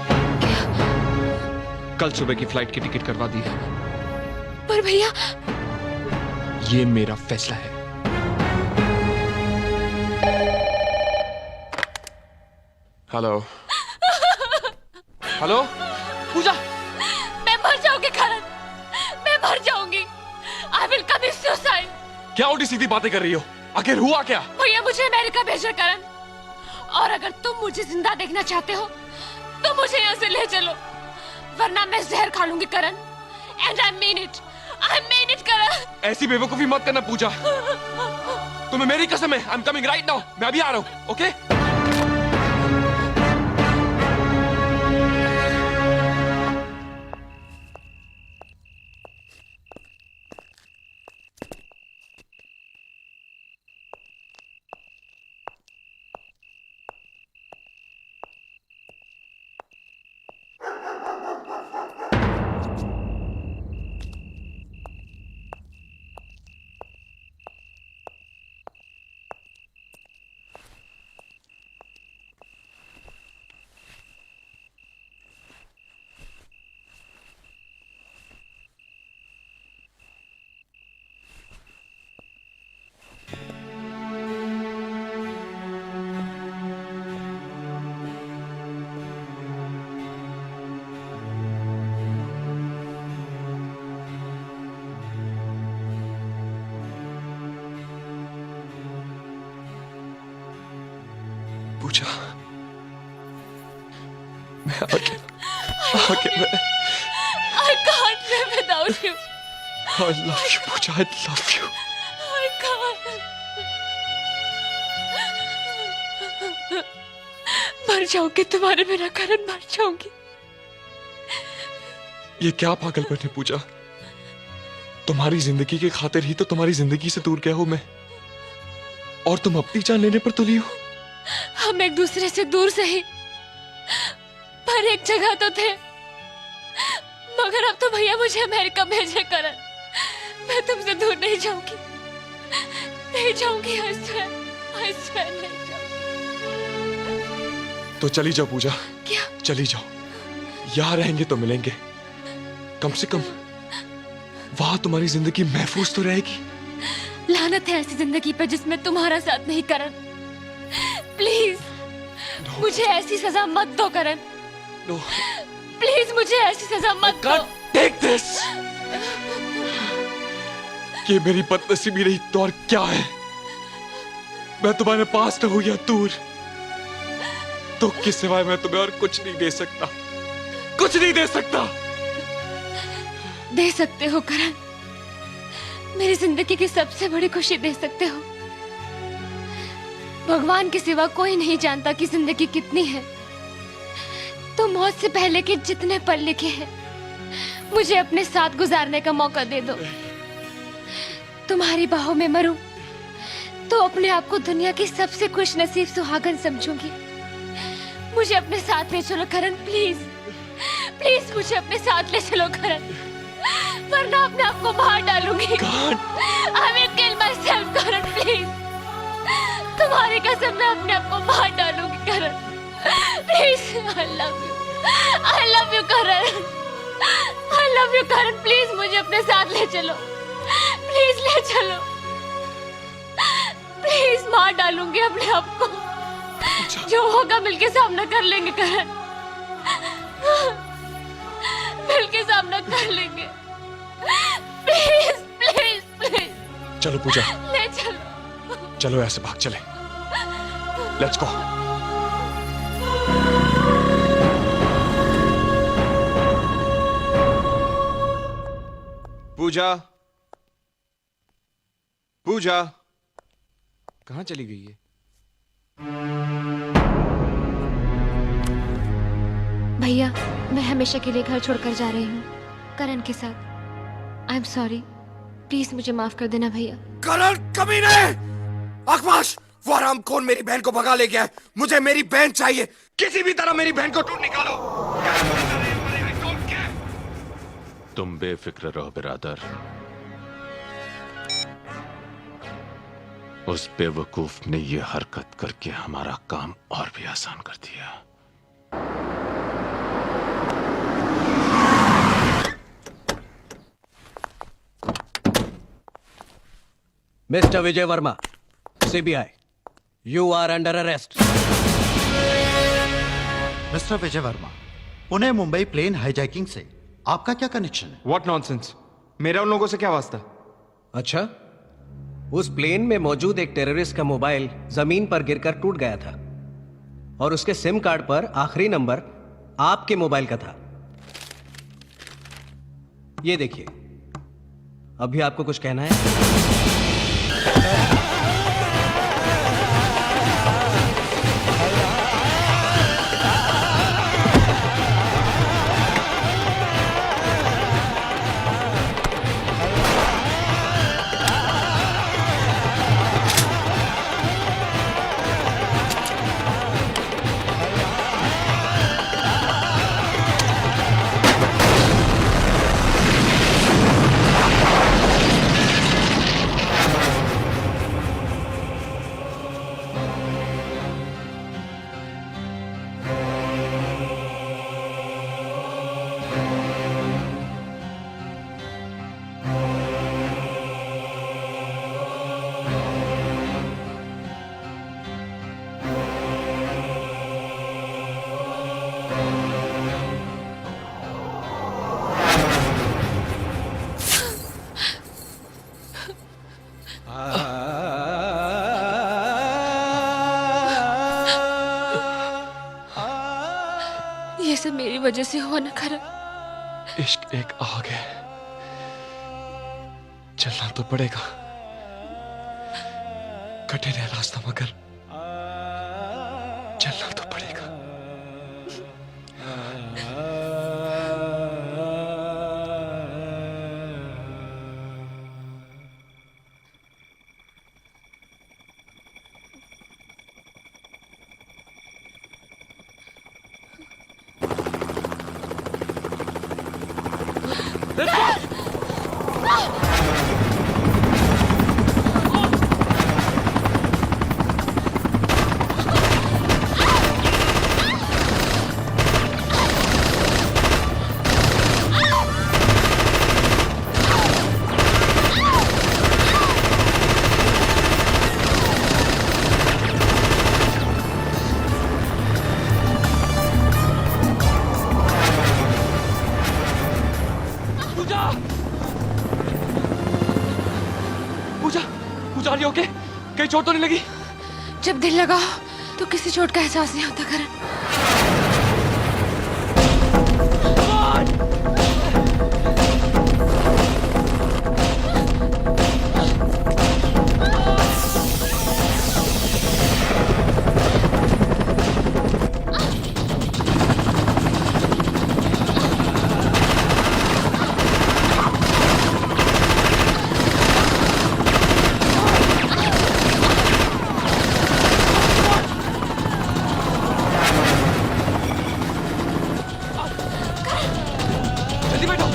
कल सुबह की फ्लाइट की टिकट करवा दी है। पर भैया ये मेरा फैसला है। हेलो हेलो पूजा। मैं मर जाऊंगी करण, मैं मर जाऊंगी। I will commit suicide. क्या उल्टी सीधी बातें कर रही हो? आखिर हुआ क्या? भैया मुझे अमेरिका भेजो करण, और अगर तुम मुझे जिंदा देखना चाहते हो तो मुझे यहाँ से ले चलो, वरना मैं जहर खा लूंगी करण। एंड आई मीन इट करण। ऐसी बेवकूफी मत करना पूजा। तुम्हें मेरी कसम है। I am coming right now. मैं अभी आ रहा हूँ। ओके पूजा, मैं आके मैं I can't live without you. I love you Puja, I love you. I can't. मर जाऊंगी तुम्हारे बिना करण, मर जाऊंगी। ये क्या पागलपन है पूजा? तुम्हारी जिंदगी की खातिर ही तो तुम्हारी जिंदगी से दूर गया हूं मैं, और तुम अपनी जान लेने पर तुली हो। हम एक दूसरे से दूर सही, पर एक जगह तो थे। मगर अब तो भैया मुझे अमेरिका भेजे करण, मैं तुमसे दूर नहीं जाऊंगी, नहीं जाऊंगी। I मैं स्वयं नहीं जाऊंगी। तो चली जाओ पूजा, क्या? चली जाओ। यहाँ रहेंगे तो मिलेंगे, कम से कम वहां तुम्हारी जिंदगी महफूज तो रहेगी। लानत है ऐसी जिंदगी पर जिसमें तुम्हारा साथ नहीं करण। प्लीज मुझे ऐसी सजा मत दो करण। प्लीज मुझे ऐसी सजा मत दो। Take this. ये मेरी बदनसीबी रही तो और क्या है। मैं तुम्हारे पास रहूं या दूर, तो के सिवाय मैं तुम्हें और कुछ नहीं दे सकता, कुछ नहीं दे सकता। दे सकते हो करण, मेरी जिंदगी की सबसे बड़ी खुशी दे सकते हो। भगवान के सिवा कोई नहीं जानता कि जिंदगी कितनी है। तो मौत से पहले के जितने पल लिखे हैं मुझे अपने साथ गुजारने का मौका दे दो। तुम्हारी बाहों में मरूं तो अपने आप को दुनिया की सबसे खुश नसीब सुहागन समझूंगी। मुझे अपने साथ ले चलो करण, प्लीज प्लीज मुझे अपने साथ ले चलो करण, वरना अपने आप को मार डालूंगी। I will kill myself Karan, please. तुम्हारी कसम मैं अपने आप को मार डालूंगी Karan, please. I love you Karan, I love you Karan, please मुझे अपने साथ ले चलो, प्लीज ले चलो, प्लीज। मार डालूंगी अपने आप को, जो होगा मिलके सामना कर लेंगे करण, मिलके सामना कर लेंगे। Please please please. चलो पूजा, ले चलो, चलो ऐसे भाग चले। Let's go. पूजा, पूजा कहाँ चली गई है? भैया मैं हमेशा के लिए घर छोड़कर जा रही हूँ करण के साथ। आई एम सॉरी, प्लीज मुझे माफ कर देना भैया। करण कमीने! आकाश, वो हरामखोर मेरी बहन को भगा ले गया है। मुझे मेरी बहन चाहिए, किसी भी तरह मेरी बहन को ढूंढ निकालो। तुम बेफिक्र रहो बिरादर, उस बेवकूफ ने यह हरकत करके हमारा काम और भी आसान कर दिया। Mister Vijay Verma, CBI, you are under arrest. Mister Vijay Verma, Pune Mumbai plane hijacking से आपका क्या कनेक्शन है? व्हाट नॉनसेंस, मेरा उन लोगों से क्या वास्ता? अच्छा, उस प्लेन में मौजूद एक टेररिस्ट का मोबाइल जमीन पर गिरकर टूट गया था और उसके सिम कार्ड पर आखिरी नंबर आपके मोबाइल का था। ये देखिए, अभी आपको कुछ कहना है? ये सब मेरी वजह से हुआ ना करण। इश्क एक आग है, चलना तो पड़ेगा। कठिन है रास्ता मगर चलना तो पड़ेगा। चोट तो नहीं लगी? जब दिल लगा तो किसी चोट का एहसास नहीं होता करण। जल्दी बैठो।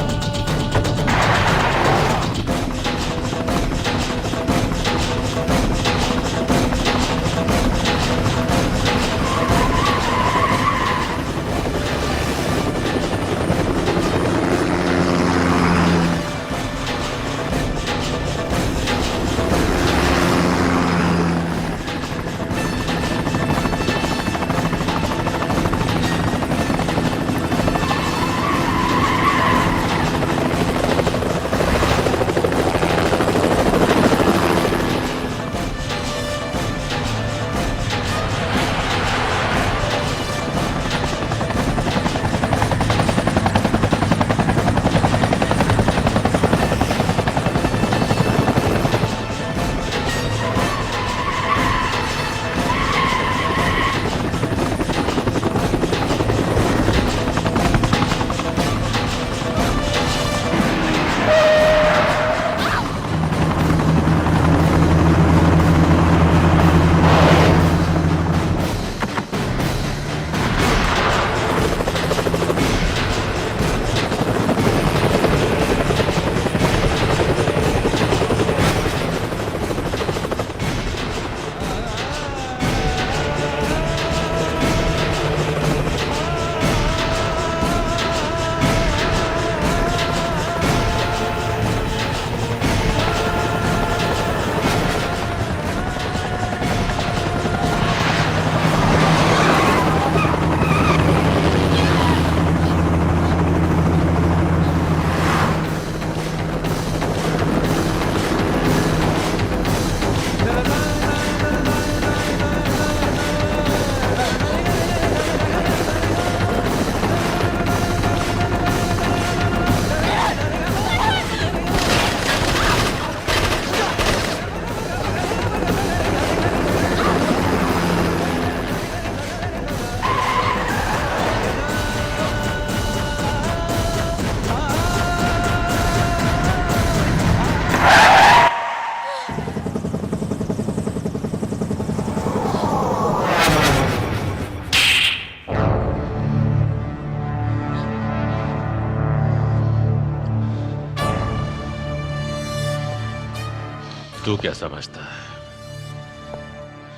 तू क्या समझता है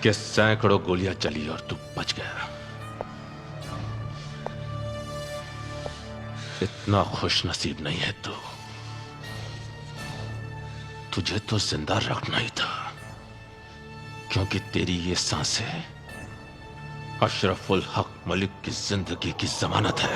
कि सैकड़ों गोलियां चली और तू बच गया? इतना खुश नसीब नहीं है तू। तुझे तो जिंदा रखना ही था, क्योंकि तेरी ये सांसें अशरफुल हक मलिक की जिंदगी की जमानत है।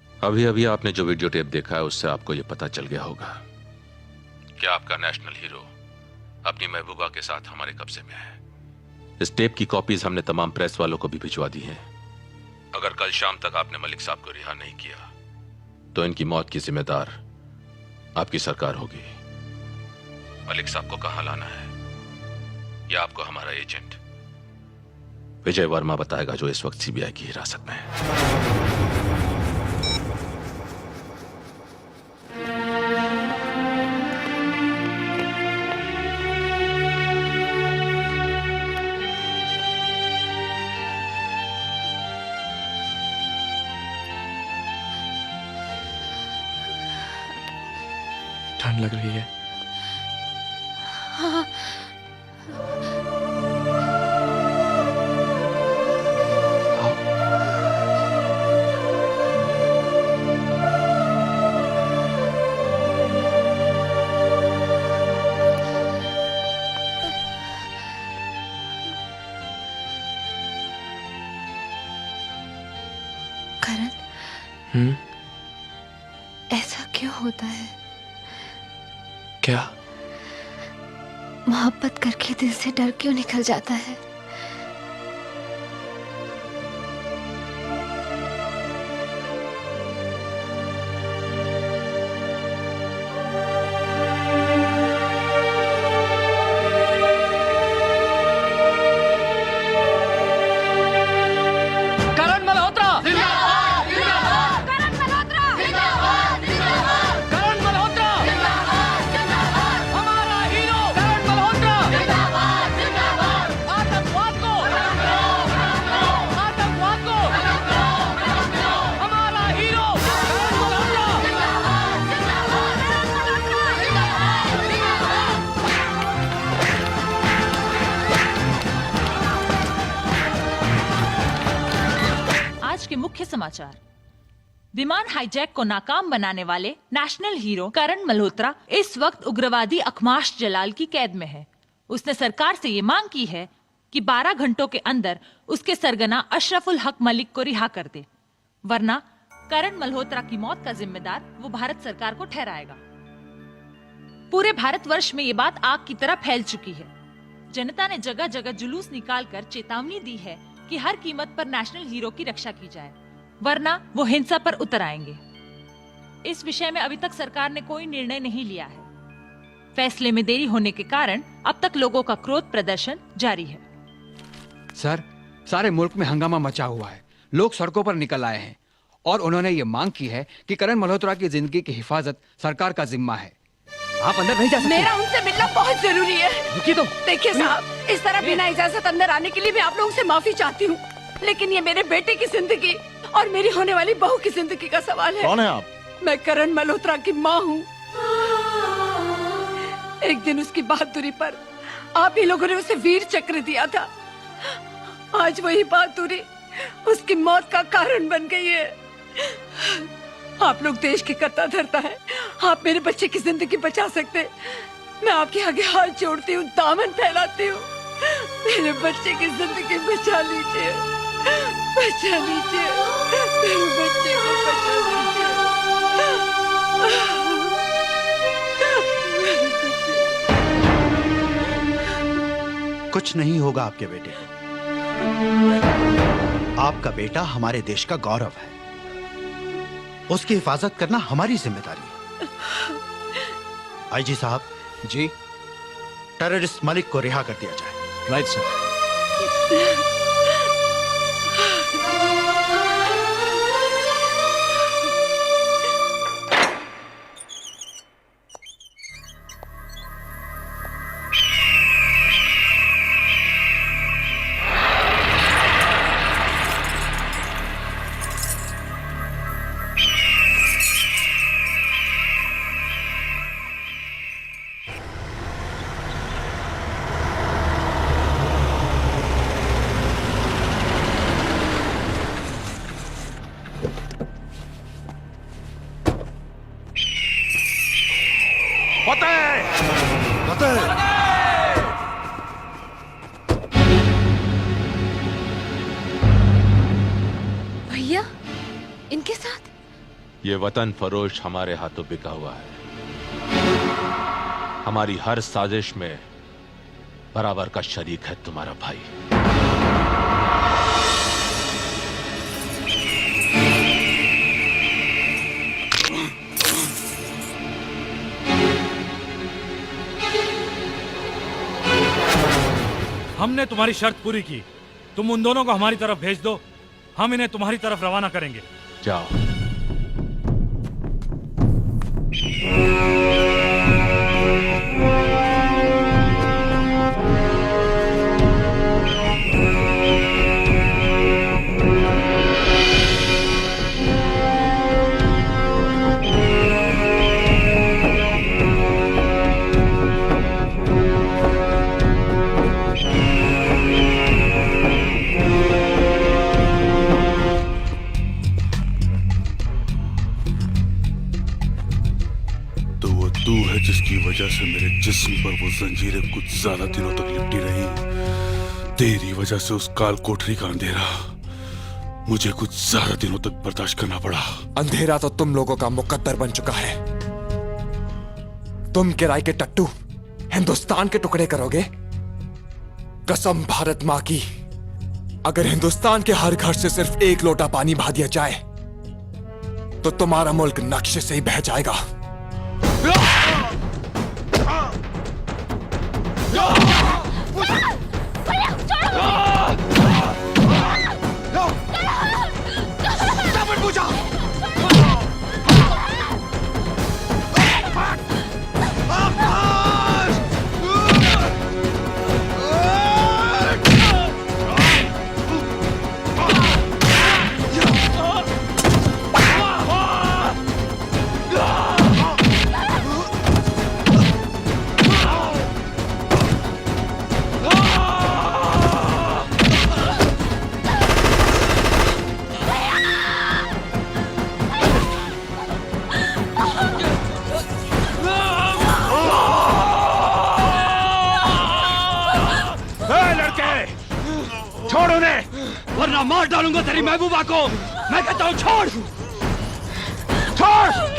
अभी अभी आपने जो वीडियो टेप देखा है उससे आपको यह पता चल गया होगा कि आपका नेशनल हीरो अपनी महबूबा के साथ हमारे कब्जे में है। इस टेप की कॉपीज हमने तमाम प्रेस वालों को भी भिजवा दी हैं। अगर कल शाम तक आपने मलिक साहब को रिहा नहीं किया तो इनकी मौत की जिम्मेदार आपकी सरकार होगी। मलिक साहब को कहां लाना है यह आपको हमारा एजेंट विजय वर्मा बताएगा, जो इस वक्त सीबीआई की हिरासत में है। ठंड लग रही है। हाँ। हम्म, ऐसा क्यों होता है? क्या? मोहब्बत करके दिल से डर क्यों निकल जाता है? करण मल्होत्रा जिंदाबाद जिंदाबाद करण मल्होत्रा जिंदाबाद जिंदाबाद करण मल्होत्रा जिंदाबाद जिंदाबाद हमारा हीरो करण मल्होत्रा जिंदाबाद जिंदाबाद आतंकवाद को हमारा हीरो करण मल्होत्रा आज के मुख्य समाचार। विमान हाईजैक को नाकाम बनाने वाले नेशनल हीरो करण मल्होत्रा इस वक्त उग्रवादी अखमाश जलाल की कैद में है। उसने सरकार से ये मांग की है कि 12 घंटों के अंदर उसके सरगना अशरफुल हक मलिक को रिहा कर दे, वरना करण मल्होत्रा की मौत का जिम्मेदार वो भारत सरकार को ठहराएगा। पूरे भारतवर्ष में ये बात आग की तरह फैल चुकी है। जनता ने जगह जगह जुलूस निकालकर चेतावनी दी है कि हर कीमत पर नेशनल हीरो की रक्षा की जाए, वरना वो हिंसा पर उतर आएंगे। इस विषय में अभी तक सरकार ने कोई निर्णय नहीं लिया है। फैसले में देरी होने के कारण अब तक लोगों का क्रोध प्रदर्शन जारी है। सर, सारे मुल्क में हंगामा मचा हुआ है। लोग सड़कों पर निकल आए हैं और उन्होंने ये मांग की है कि करण मल्होत्रा की जिंदगी की हिफाजत सरकार का जिम्मा है। आप अंदर नहीं जा सकते। मेरा उनसे मिलना बहुत जरूरी है। रुकिए तो। देखिए साहब, इस तरह बिना इजाजत अंदर आने के लिए मैं आप लोगों से माफी चाहती हूँ, लेकिन ये मेरे बेटे की जिंदगी और मेरी होने वाली बहू की जिंदगी का सवाल है। कौन है आप? मैं करण मल्होत्रा की माँ हूँ। एक दिन उसकी बहादुरी पर आप ही लोगों ने उसे वीर चक्र दिया था। आज वही बहादुरी उसकी मौत का कारण बन गई है। आप लोग देश की करता धरता है, आप मेरे बच्चे की जिंदगी बचा सकते। मैं आपके आगे हाथ जोड़ती हूँ, दामन फैलाती हूँ। मेरे बच्चे की जिंदगी बचा लीजिए, बचा लीजिए, मेरे बच्चे को बचा लीजिए। कुछ नहीं होगा आपके बेटे को। आपका बेटा हमारे देश का गौरव है, उसकी हिफाजत करना हमारी जिम्मेदारी है। आईजी साहब जी, टेररिस्ट मलिक को रिहा कर दिया जाए। Right sir. भैया, इनके साथ? ये वतन फरोश हमारे हाथों बिका हुआ है। हमारी हर साजिश में बराबर का शरीक है तुम्हारा भाई। हमने तुम्हारी शर्त पूरी की, तुम उन दोनों को हमारी तरफ भेज दो, हम इन्हें तुम्हारी तरफ रवाना करेंगे। जाओ। जिसकी वजह से मेरे जिस्म पर वो जंजीरें कुछ ज्यादा दिनों तक लिपटी रही। तेरी वजह से उस काल कोठरी का अंधेरा मुझे कुछ ज्यादा दिनों तक बर्दाश्त करना पड़ा। अंधेरा तो तुम लोगों का मुकद्दर बन चुका है। तुम किराए के टट्टू हिंदुस्तान के टुकड़े करोगे? कसम भारत मां की, अगर हिंदुस्तान के हर घर से सिर्फ एक लोटा पानी बहा दिया जाए तो तुम्हारा मुल्क नक्शे से ही बह जाएगा। छोड़ उन्हें, वरना मार डालूंगा तेरी महबूबा को। मैं कहता हूँ छोड़, छोड़।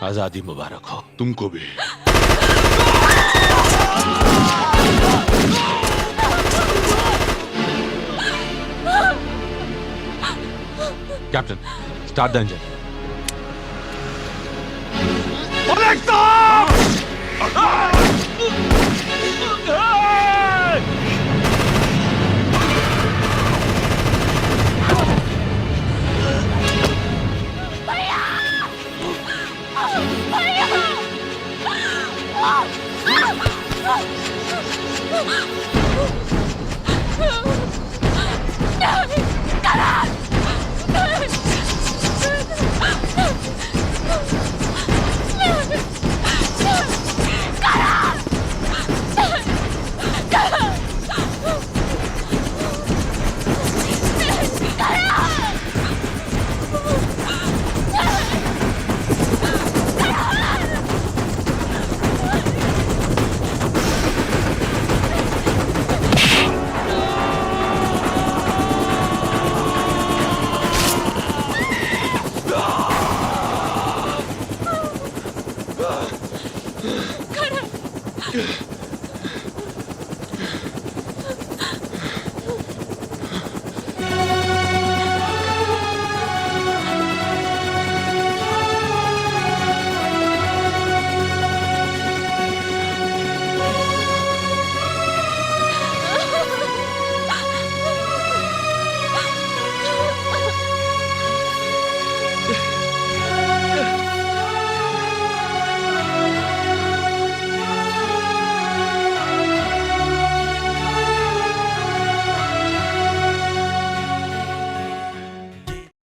आजादी मुबारक हो। तुमको भी। Captain, start the engine. Alexa!